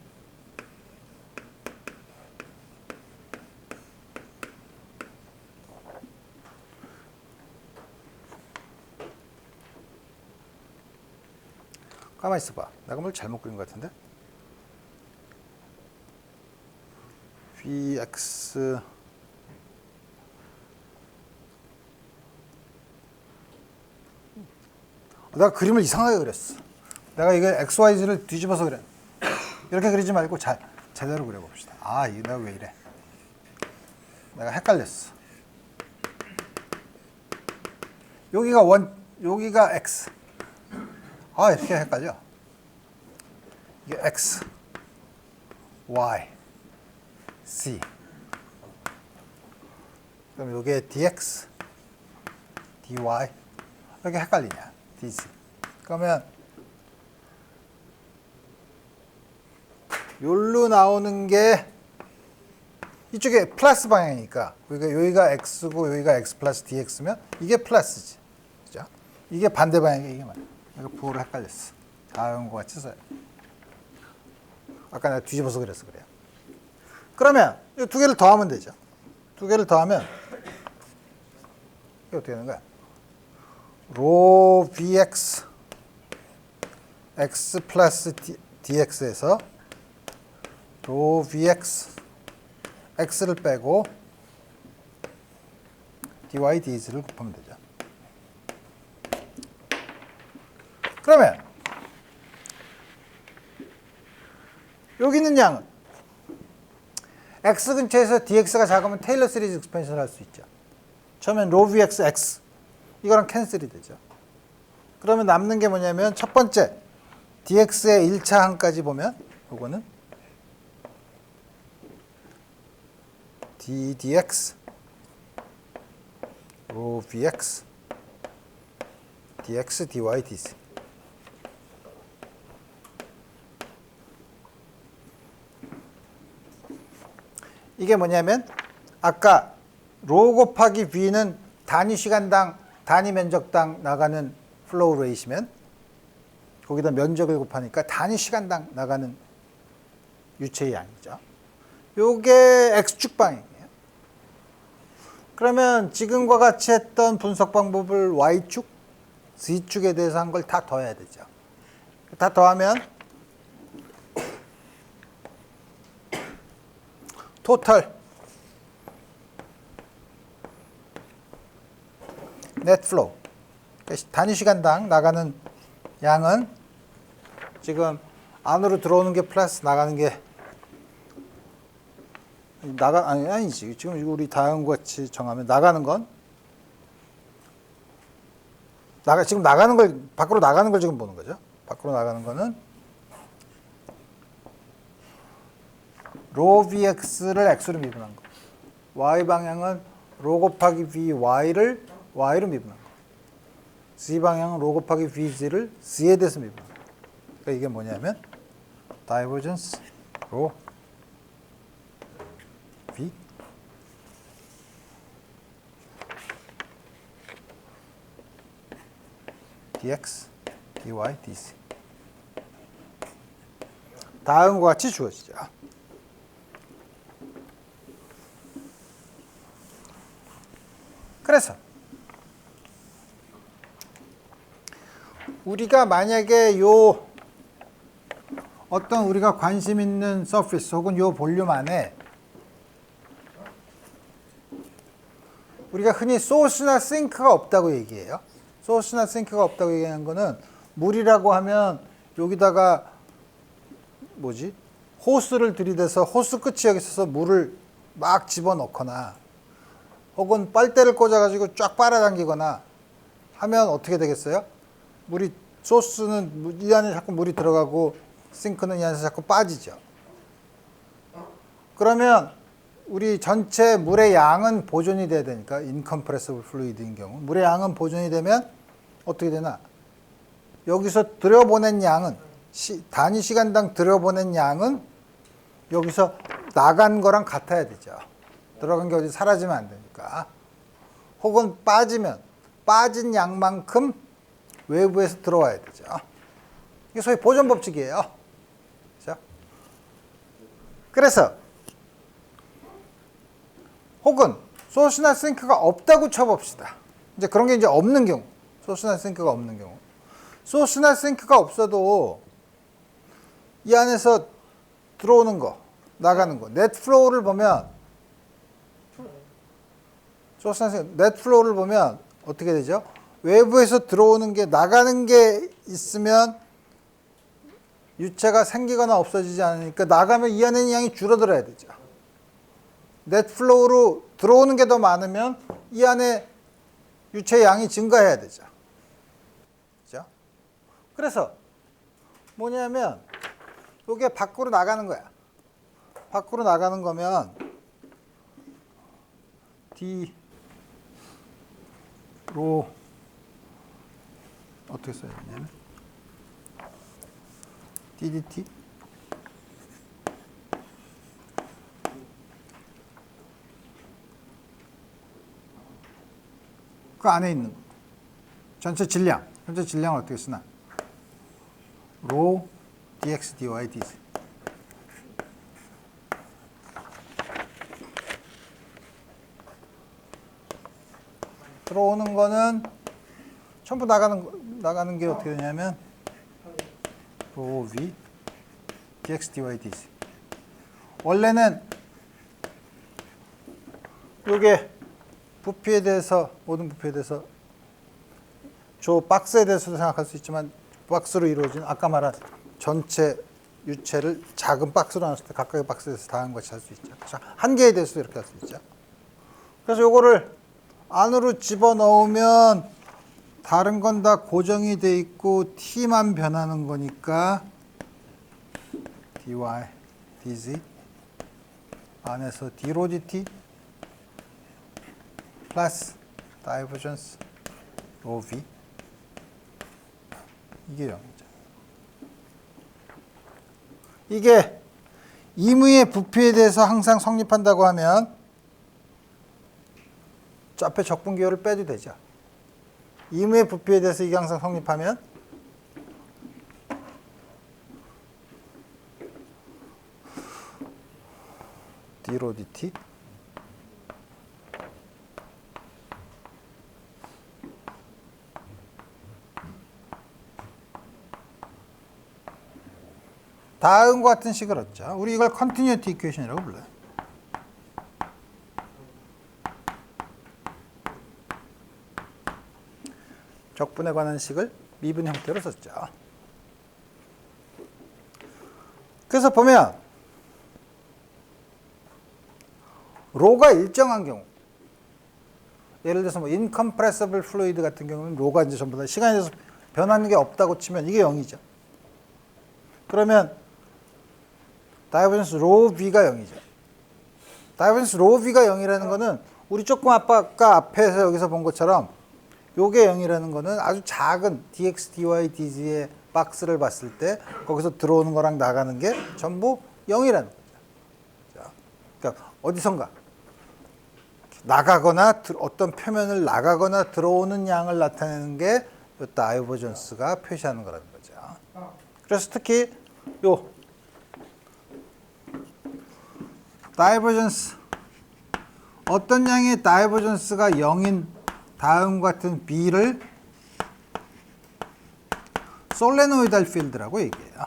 가만히 있어봐. 내가 뭘 잘못 그린 것 같은데? vx 내가 그림을 이상하게 그렸어. 내가 이거 xyz를 뒤집어서 그래. 이렇게 그리지 말고 제대로 그려봅시다. 아, 이거 내가 왜 이래? 내가 헷갈렸어. 여기가 x. 아, 이렇게 헷갈려. 이게 x, y, c. 그럼 여기에 dx, dy. 이렇게 헷갈리냐? dc. 그러면 여기로 나오는 게 이쪽에 플러스 방향이니까 여기가 x고 여기가 x 플러스 dx면 이게 플러스지. 그죠? 이게 반대 방향이 이게 맞아. 이거 부호를 헷갈렸어. 다음과 같이 써요. 아까 내가 뒤집어서 그래서 그래요. 그러면 이 두 개를 더하면 되죠. 두 개를 더하면 이게 어떻게 되는 거야? 로 bx x 플러스 dx에서 로 bx x를 빼고 dy dx를 곱하면 되죠. 그러면 여기 있는 양은 x 근처에서 dx가 작으면 테일러 시리즈 익스펜션을 할 수 있죠. 처음엔 로 vx x 이거랑 캔슬이 되죠. 그러면 남는 게 뭐냐면 첫 번째 dx의 1차 항까지 보면 요거는 d dx 로 vx dx dy dz. 이게 뭐냐면 아까 로 곱하기 v는 단위 시간당 단위 면적당 나가는 플로우 레이시면 거기다 면적을 곱하니까 단위 시간당 나가는 유체의 양이죠. 요게 x축 방향이에요. 그러면 지금과 같이 했던 분석 방법을 y축, z축에 대해서 한 걸 다 더해야 되죠. 다 더하면 토탈 net flow 단위 시간당 나가는 양은 지금 안으로 들어오는 게 플러스 나가는 게 아니지. 지금 우리 다음과 같이 정하면 나가는 건 지금 나가는 걸 밖으로 나가는 걸 지금 보는 거죠. 밖으로 나가는 거는 로 vx를 x로 미분한 거. y 방향은 로 곱하기 vy를 y로 미분한 거. z 방향은 로 곱하기 vz를 z에 대해서 미분한 거. 그러니까 이게 뭐냐면 divergence 로 v dx dy dz. 다음과 같이 주어지죠. 그래서 우리가 만약에 요 어떤 우리가 관심 있는 서피스 혹은 요 볼륨 안에 우리가 흔히 소스나 싱크가 없다고 얘기해요. 소스나 싱크가 없다고 얘기하는 거는 물이라고 하면 여기다가 호스를 들이대서 호스 끝이 여기 있어서 물을 막 집어넣거나 혹은 빨대를 꽂아가지고 쫙 빨아당기거나 하면 어떻게 되겠어요? 소스는 이 안에 자꾸 물이 들어가고 싱크는 이 안에서 자꾸 빠지죠. 그러면 우리 전체 물의 양은 보존이 돼야 되니까 인컴프레시블 플루이드인 경우 물의 양은 보존이 되면 어떻게 되나? 여기서 들여보낸 양은 단위 시간당 들여보낸 양은 여기서 나간 거랑 같아야 되죠. 들어간 게 어디 사라지면 안 되니까. 혹은 빠진 양만큼 외부에서 들어와야 되죠. 이게 소위 보존 법칙이에요. 그렇죠? 그래서 혹은 소스나 싱크가 없다고 쳐봅시다. 이제 그런 게 이제 없는 경우, 소스나 싱크가 없는 경우, 소스나 싱크가 없어도 이 안에서 들어오는 거, 나가는 거, 넷 플로우를 보면 넷 플로우를 보면 어떻게 되죠? 외부에서 들어오는 게 나가는 게 있으면 유체가 생기거나 없어지지 않으니까 나가면 이 안에 있는 양이 줄어들어야 되죠. 넷 플로우로 들어오는 게 더 많으면 이 안에 유체 양이 증가해야 되죠. 그죠? 그래서 뭐냐면 이게 밖으로 나가는 거야. 밖으로 나가는 거면 D로 어떻게 써야 되냐면 DDT 그 안에 있는 거. 전체 질량을 어떻게 쓰나? rho dx dy dz. 들어오는 거는 전부 나가는 게 어떻게 되냐면 rho v dx dy dz. 원래는 요게 부피에 대해서 모든 부피에 대해서 저 박스에 대해서도 생각할 수 있지만 박스로 이루어진 아까 말한 전체 유체를 작은 박스로 나눴을 때 각각의 박스에서 다한 것이 할 수 있죠. 한 개에 대해서도 이렇게 할 수 있죠. 그래서 요거를 안으로 집어넣으면 다른 건 다 고정이 돼 있고 t만 변하는 거니까 dy, dz 안에서 d로 dt 플러스 다이버전스 rho v 이게 0이죠. 이게 임의의 부피에 대해서 항상 성립한다고 하면 저 앞에 적분기호를 빼도 되죠. 임의의 부피에 대해서 이게 항상 성립하면 d로 dt 다음과 같은 식을 얻죠. 우리 이걸 컨티뉴티 이퀘이션이라고 불러요. 적분에 관한 식을 미분 형태로 썼죠. 그래서 보면 로가 일정한 경우, 예를 들어서 뭐 incompressible fluid 같은 경우는 로가 이제 전부 다 시간에 대해서 변하는 게 없다고 치면 이게 0이죠. 그러면 다이버전스 rho v가 0이죠. 다이버전스 rho v가 0이라는 거는 우리 조금 아까 앞에서 여기서 본 것처럼 요게 0이라는 거는 아주 작은 dx, dy, dz의 박스를 봤을 때 거기서 들어오는 거랑 나가는 게 전부 0이라는 거죠. 그러니까 어디선가 나가거나 어떤 표면을 나가거나 들어오는 양을 나타내는 게 요 다이버전스가 표시하는 거라는 거죠. 그래서 특히 요 다이버전스 어떤 양의 다이버전스가 0인 다음과 같은 B를 솔레노이달 필드라고 얘기해요.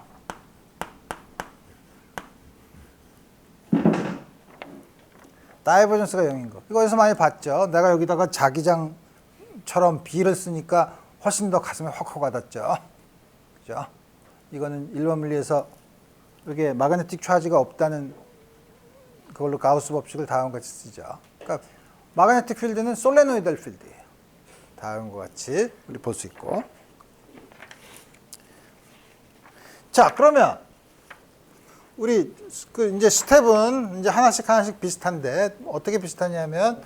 다이버전스가 0인 거. 이거 어디서 많이 봤죠? 내가 여기다가 자기장처럼 B를 쓰니까 훨씬 더 가슴에 확확 와닿죠. 그죠? 이거는 1번 물리에서 이게 마그네틱 차지가 없다는 그걸로 가우스 법칙을 다음과 같이 쓰죠. 그러니까 마그네틱 필드는 솔레노이달 필드예요. 다음과 같이 우리 볼 수 있고. 자, 그러면 우리 그 이제 스텝은 이제 하나씩 비슷한데 어떻게 비슷하냐면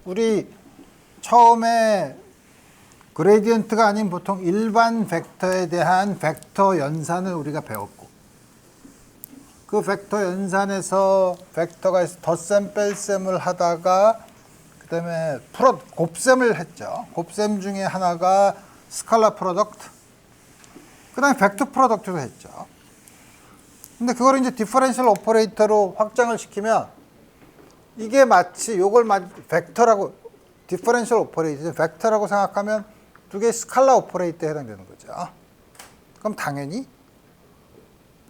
우리 처음에 그레디언트가 아닌 보통 일반 벡터에 대한 벡터 연산을 우리가 배웠고 그 벡터 연산에서 벡터가 덧셈 뺄셈을 하다가 그다음에 곱셈을 했죠. 곱셈 중에 하나가 스칼라 프로덕트 그다음에 벡터 프로덕트도 했죠. 근데 그걸 이제 디퍼런셜 오퍼레이터로 확장을 시키면 이게 마치 요걸 벡터라고 디퍼런셜 오퍼레이터 벡터라고 생각하면 두 개의 스칼라 오퍼레이터에 해당되는 거죠. 그럼 당연히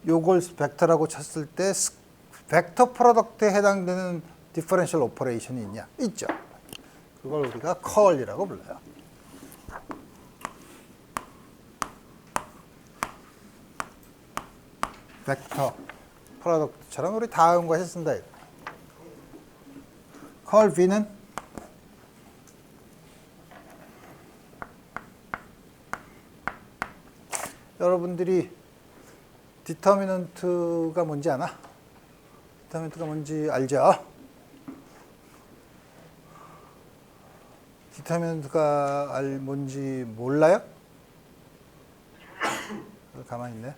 요걸 벡터라고 쳤을 때 벡터 프로덕트에 해당되는 디퍼런셜 오퍼레이션이 있냐? 있죠. 그걸 우리가 컬이라고 불러요. 벡터 프로덕트처럼 우리 다음과 같이 쓴다. 컬 V는 여러분들이 디터미넌트가 뭔지 아나? 디터미넌트가 뭔지 알죠? 디터미넌트가 뭔지 몰라요? 가만히 있네.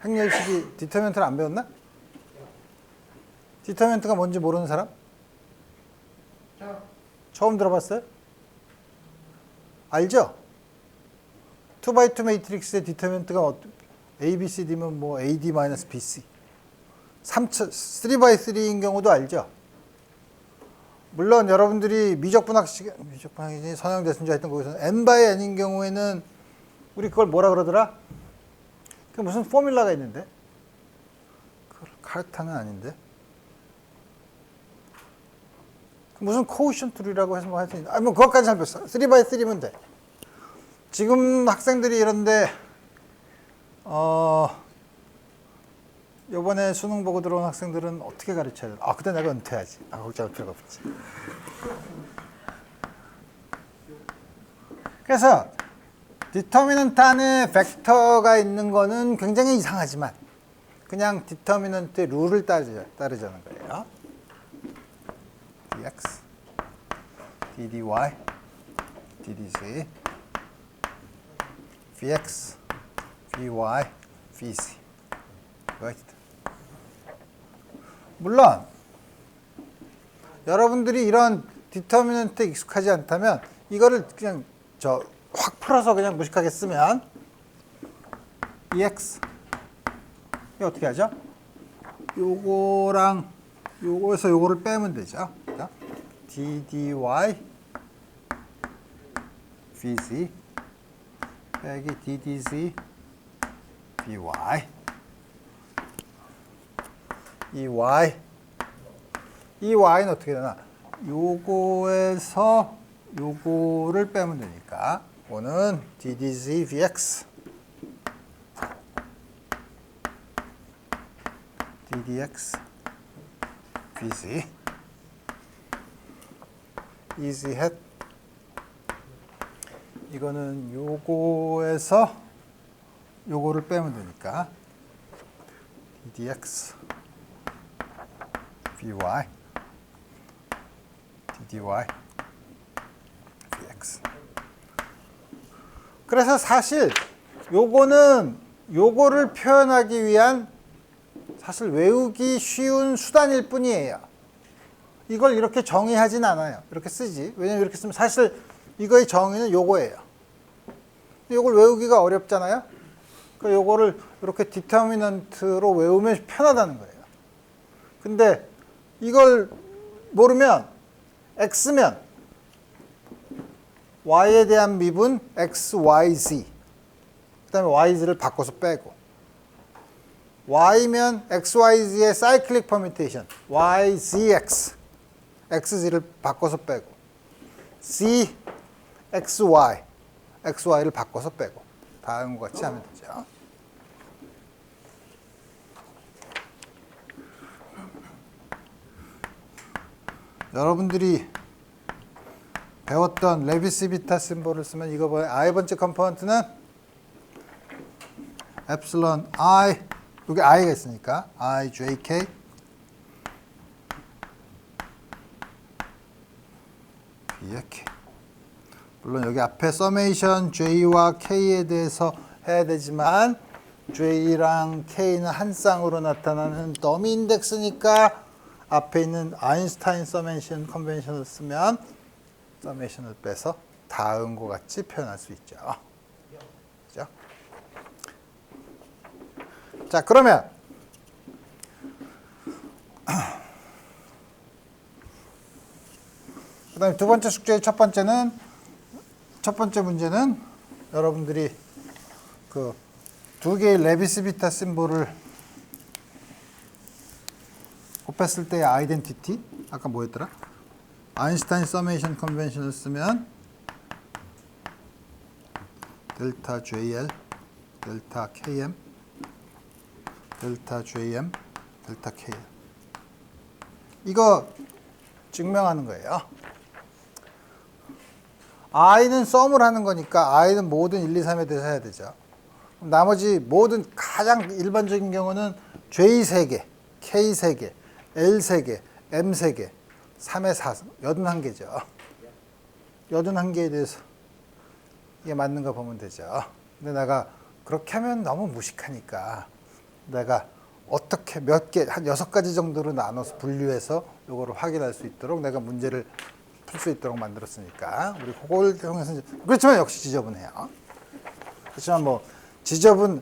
행렬식이 디터미넌트를 안 배웠나? 디터미넌트가 뭔지 모르는 사람? 처음 들어봤어요? 알죠? 2x2 매트릭스의 디터미넌트가 ABCD면 뭐 AD-BC 3x3인 경우도 알죠? 물론 여러분들이 미적분학이 선형대순자 했던 거기서 n/n인 경우에는 우리 그걸 뭐라 그러더라? 그 무슨 포뮬라가 있는데? 그걸 카르타는 아닌데? 무슨 코오션트 룰이라고 해서 뭐 하여튼 뭐 그것까지 잘 배웠어. 3x3면 돼. 지금 학생들이 이런데 요번에 수능 보고 들어온 학생들은 어떻게 가르쳐야 되나? 그때 내가 은퇴하지. 걱정할 필요가 없지. 그래서 디터미넌트 안에 벡터가 있는 거는 굉장히 이상하지만 그냥 디터미넌트의 룰을 따르자는 거예요. dx, ddy, ddz, vx, vy, vc. 물론 여러분들이 이런 디터미넌트에 익숙하지 않다면 이거를 그냥 확 풀어서 그냥 무식하게 쓰면 ex 이거 어떻게 하죠? 요거랑 요거에서 요거를 빼면 되죠. ddy vz 빼기 ddz vy 이 y는 어떻게 되나? 요거에서 요거를 빼면 되니까 이거는 ddz vx ddx vz easy hat 이거는 요거에서 요거를 빼면 되니까 ddx vy ddy vx. 그래서 사실 요거는 요거를 표현하기 위한 사실 외우기 쉬운 수단일 뿐이에요. 이걸 이렇게 정의하진 않아요. 이렇게 쓰지. 왜냐면 이렇게 쓰면 사실 이거의 정의는 요거예요. 요걸 외우기가 어렵잖아요. 그러니까 요거를 이렇게 디터미넌트로 외우면 편하다는 거예요. 근데 이걸 모르면 x면 y에 대한 미분 x, y, z 그 다음에 yz를 바꿔서 빼고 y면 x, y, z의 사이클릭 퍼뮤테이션 y, z, x x, z를 바꿔서 빼고 z, x, y x, y를 바꿔서 빼고 다음과 같이 하면 되죠. 여러분들이 배웠던 레비스-비타 심볼을 쓰면 이거 봐요. I 번째 컴포넌트는 엡실론 I, 여기 I가 있으니까 I, J, K 이렇게. 물론 여기 앞에 서메이션 J와 K에 대해서 해야 되지만 J랑 K는 한 쌍으로 나타나는 더미 인덱스니까 앞에 있는 아인슈타인 서메이션 컨벤션을 쓰면 서메이션을 빼서 다음과 같이 표현할 수 있죠. 그죠? 자, 그러면 그 다음에 두 번째 숙제의 첫 번째 문제는 여러분들이 그 두 개의 레비스-비타 심볼을 곱했을 때의 아이덴티티 아까 뭐였더라? 아인슈타인 서메이션 컨벤션을 쓰면 델타 JL, 델타 KM, 델타 JM, 델타 KL 이거 증명하는 거예요. I는 썸을 하는 거니까 I는 모든 1, 2, 3에 대해서 해야 되죠. 나머지 모든 가장 일반적인 경우는 J 3개, K 3개, L 3개, M 3개, 3의 4, 81개죠. 81개에 대해서 이게 맞는가 보면 되죠. 근데 내가 그렇게 하면 너무 무식하니까 내가 어떻게 몇 개, 한 6가지 정도로 나눠서 분류해서 요거를 확인할 수 있도록 내가 문제를 풀 수 있도록 만들었으니까 우리 그걸 통해서 그렇지만 역시 지저분해요. 그렇지만 뭐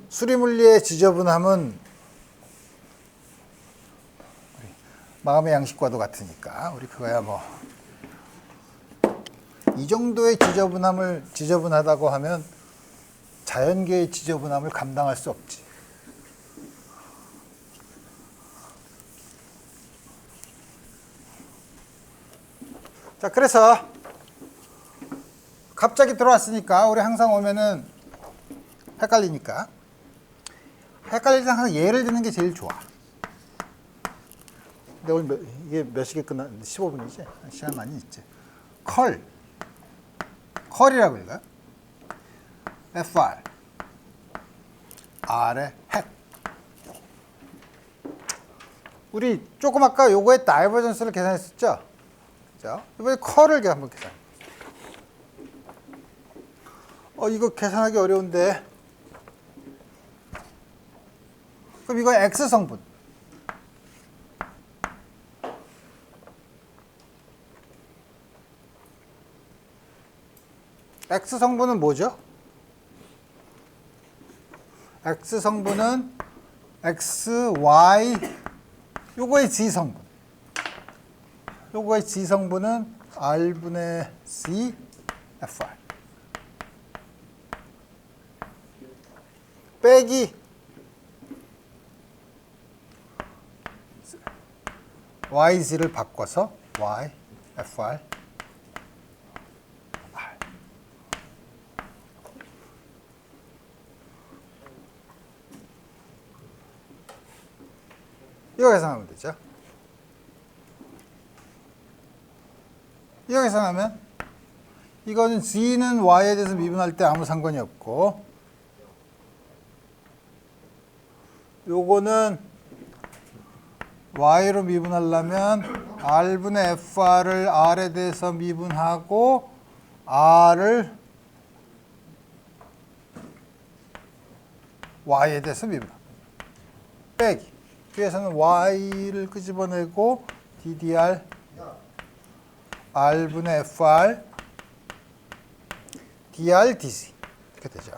수리물리의 지저분함은 마음의 양식과도 같으니까 우리 그거야 뭐 이 정도의 지저분하다고 하면 자연계의 지저분함을 감당할 수 없지. 자, 그래서 갑자기 들어왔으니까 우리 항상 오면은 헷갈리니까 헷갈릴 때 항상 예를 드는 게 제일 좋아. 근데 오늘 이게 몇 시에 끝나? 15분이지? 시간 많이 있지. 컬이라고 읽어요. FR R의 핵. 우리 조금 아까 요거의 다이버전스를 계산했었죠? 그죠? 이번에 컬을 한번 계산. 이거 계산하기 어려운데. 그럼 이거 X 성분. X 성분은 뭐죠? X 성분은 X, Y, 요거의 G 성분. 요거의 G 성분은 R분의 C, FR. 빼기 YG를 바꿔서 Y, FR, 이거 계산하면 되죠. 이거 계산하면 이거는 G는 Y에 대해서 미분할 때 아무 상관이 없고 요거는 Y로 미분하려면 R분의 FR을 R에 대해서 미분하고 R을 Y에 대해서 미분합니다. 빼기. 뒤에서는 Y를 끄집어내고 DDR R분의 FR DR DC 이렇게 되죠.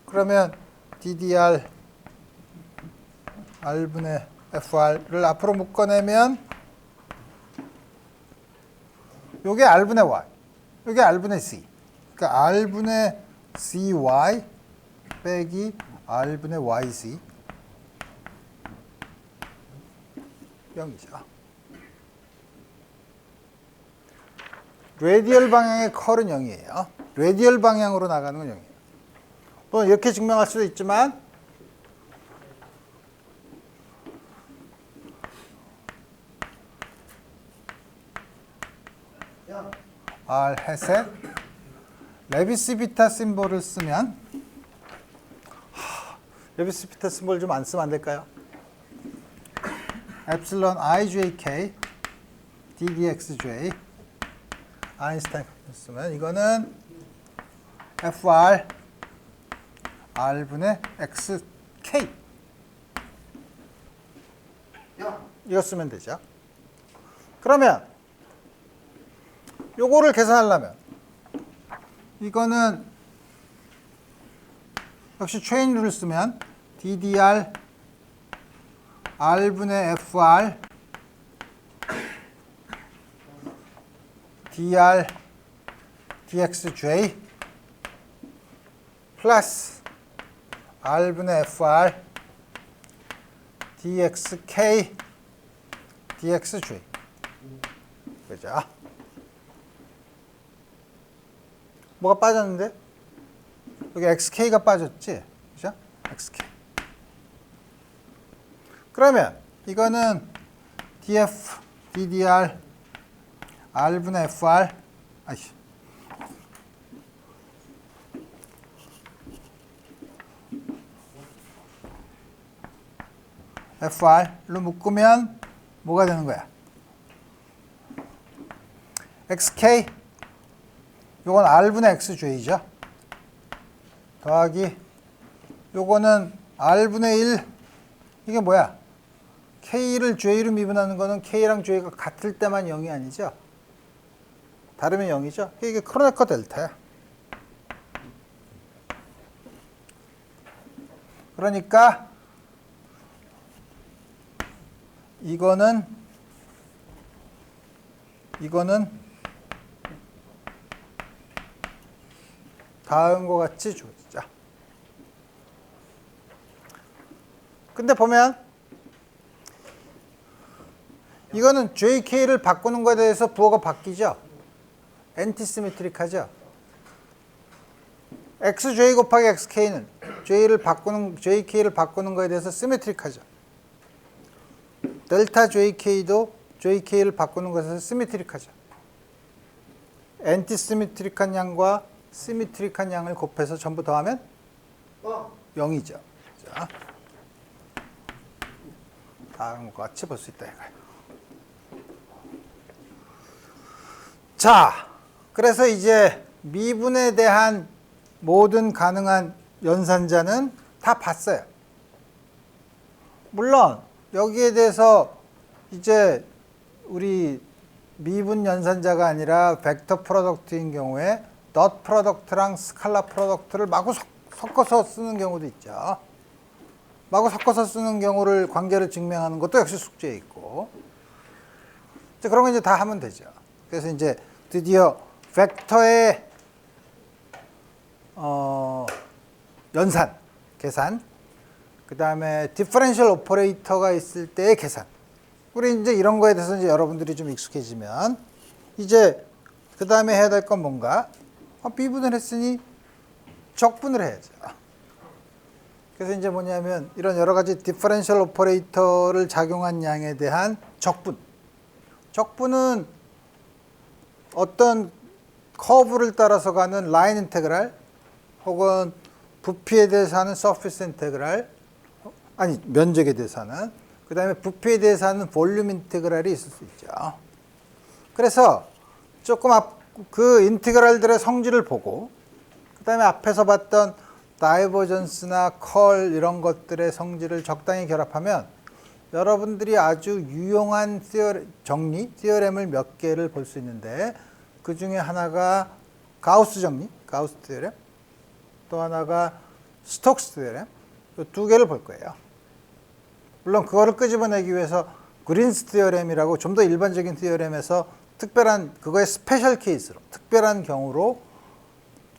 그러면 DDR R분의 FR를 앞으로 묶어내면 요게 R분의 Y, 요게 R분의 C. 그러니까 R분의 CY 빼기 R분의 YC 0이죠. 레디얼 방향의 컬은 0이에요. 레디얼 방향으로 나가는 건 0이에요. 또는 이렇게 증명할 수도 있지만 R 햇의 레비스 비타 심볼을 쓰면 레비스 비타 심볼 좀 안 쓰면 안 될까요? 엡실론 IJK DDXJ 아인슈타인 쓰면 이거는 FR R분의 XK 이거 쓰면 되죠. 그러면 요거를 계산하려면 이거는 역시 체인 룰을 쓰면 DDR R분의 FR DR DXJ 플러스 R분의 FR DXK DXJ 그죠? 뭐가 빠졌는데? 여기 XK가 빠졌지? 그죠? XK. 그러면 이거는 DF, DDR, R분의 FR, FR로 묶으면 뭐가 되는 거야? XK, 요건 R분의 XJ죠. 더하기, 요거는 R분의 1, 이게 뭐야? K를 J로 미분하는 거는 K랑 J가 같을 때만 0이 아니죠? 다르면 0이죠? 이게 크로네커 델타야. 그러니까 이거는 다음과 같이 주어지죠. 근데 보면 이거는 JK를 바꾸는 거에 대해서 부호가 바뀌죠. 엔티시메트릭하죠. XJ 곱하기 XK는 JK를 바꾸는 거에 대해서 시메트릭하죠. 델타 JK도 JK를 바꾸는 것에서 시메트릭하죠. 엔티시메트릭한 양과 시메트릭한 양을 곱해서 전부 더하면 0이죠. 자, 다음과 같이 볼 수 있다 이거예요. 자, 그래서 이제 미분에 대한 모든 가능한 연산자는 다 봤어요. 물론 여기에 대해서 이제 우리 미분 연산자가 아니라 벡터 프로덕트인 경우에 덧 프로덕트랑 스칼라 프로덕트를 마구 섞어서 쓰는 경우도 있죠. 마구 섞어서 쓰는 경우를 관계를 증명하는 것도 역시 숙제에 있고. 이제 그런 거 이제 다 하면 되죠. 그래서 이제 드디어 벡터의 연산, 계산, 그 다음에 디퍼런셜 오퍼레이터가 있을 때의 계산. 우리 이제 이런 거에 대해서 이제 여러분들이 좀 익숙해지면 이제 그 다음에 해야 될 건 뭔가? 미분을 했으니 적분을 해야죠. 그래서 이제 뭐냐면 이런 여러 가지 디퍼런셜 오퍼레이터를 작용한 양에 대한 적분. 적분은 어떤 커브를 따라서 가는 라인 인테그랄 혹은 부피에 대해서 하는 서피스 인테그랄, 아니 면적에 대해서 하는, 그 다음에 부피에 대해서 하는 볼륨 인테그랄이 있을 수 있죠. 그래서 조금 그 인테그랄들의 성질을 보고 그 다음에 앞에서 봤던 다이버전스나 컬 이런 것들의 성질을 적당히 결합하면 여러분들이 아주 유용한 티어렘을 몇 개를 볼 수 있는데 그 중에 하나가 가우스 정리, 가우스 티어렘, 또 하나가 스톡스 티어렘, 이 두 개를 볼 거예요. 물론 그거를 끄집어내기 위해서 그린스 티어렘이라고 좀 더 일반적인 티어렘에서 특별한 그거의 스페셜 케이스로 특별한 경우로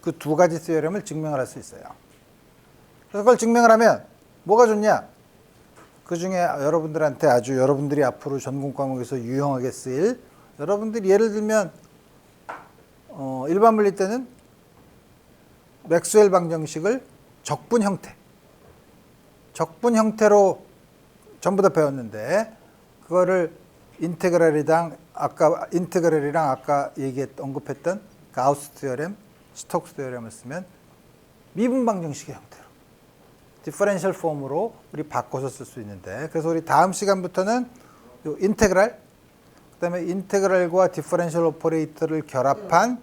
그 두 가지 티어렘을 증명을 할 수 있어요. 그래서 그걸 증명을 하면 뭐가 좋냐? 그 중에 여러분들한테 아주 여러분들이 앞으로 전공 과목에서 유용하게 쓰일, 여러분들이 예를 들면 일반 물리 때는 맥스웰 방정식을 적분 형태로 전부 다 배웠는데 그거를 인테그랄이랑 아까 언급했던 가우스 티어렘, 스톡스 티어렘을 쓰면 미분 방정식의 형태로 디퍼런셜 폼으로 우리 바꿔서 쓸 수 있는데, 그래서 우리 다음 시간부터는 요 인테그랄, 그다음에 인테그랄과 디퍼런셜 오퍼레이터를 결합한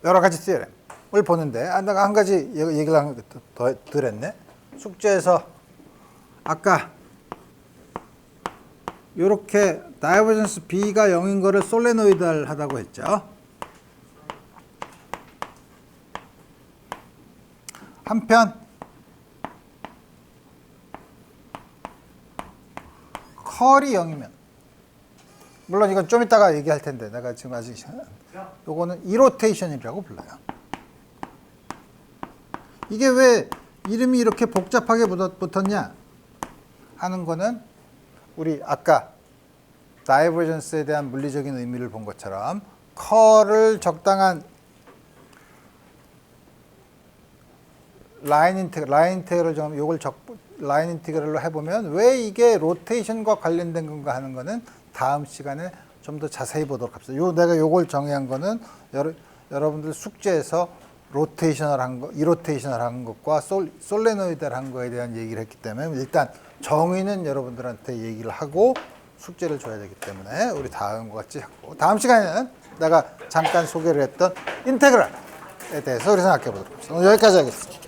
여러 가지 티어렘을 보는데, 내가 한 가지 얘기를 더 드렸네. 숙제에서 아까 이렇게 다이버전스 B가 0인 거를 솔레노이드를 하다고 했죠. 한편 컬이 0이면, 물론 이건 좀 이따가 얘기할 텐데 내가 지금 아직 요거는 이로테이션이라고 불러요. 이게 왜 이름이 이렇게 복잡하게 붙었냐 하는 거는 우리 아까 다이버전스에 대한 물리적인 의미를 본 것처럼 컬을 적당한 라인 인테그럴 좀 요걸 라인 인테그럴로 해보면 왜 이게 로테이션과 관련된 건가 하는 거는 다음 시간에 좀 더 자세히 보도록 합시다. 내가 요걸 정의한 거는 여러분들 숙제에서 로테이셔널 한 거, 이로테이셔널 한 것과 솔레노이드를 한 거에 대한 얘기를 했기 때문에 일단 정의는 여러분들한테 얘기를 하고 숙제를 줘야 되기 때문에 우리 다음과 같이 하고 다음 시간에는 내가 잠깐 소개를 했던 인테그랄에 대해서 우리 생각해 보도록 하겠습니다. 오늘 여기까지 하겠습니다.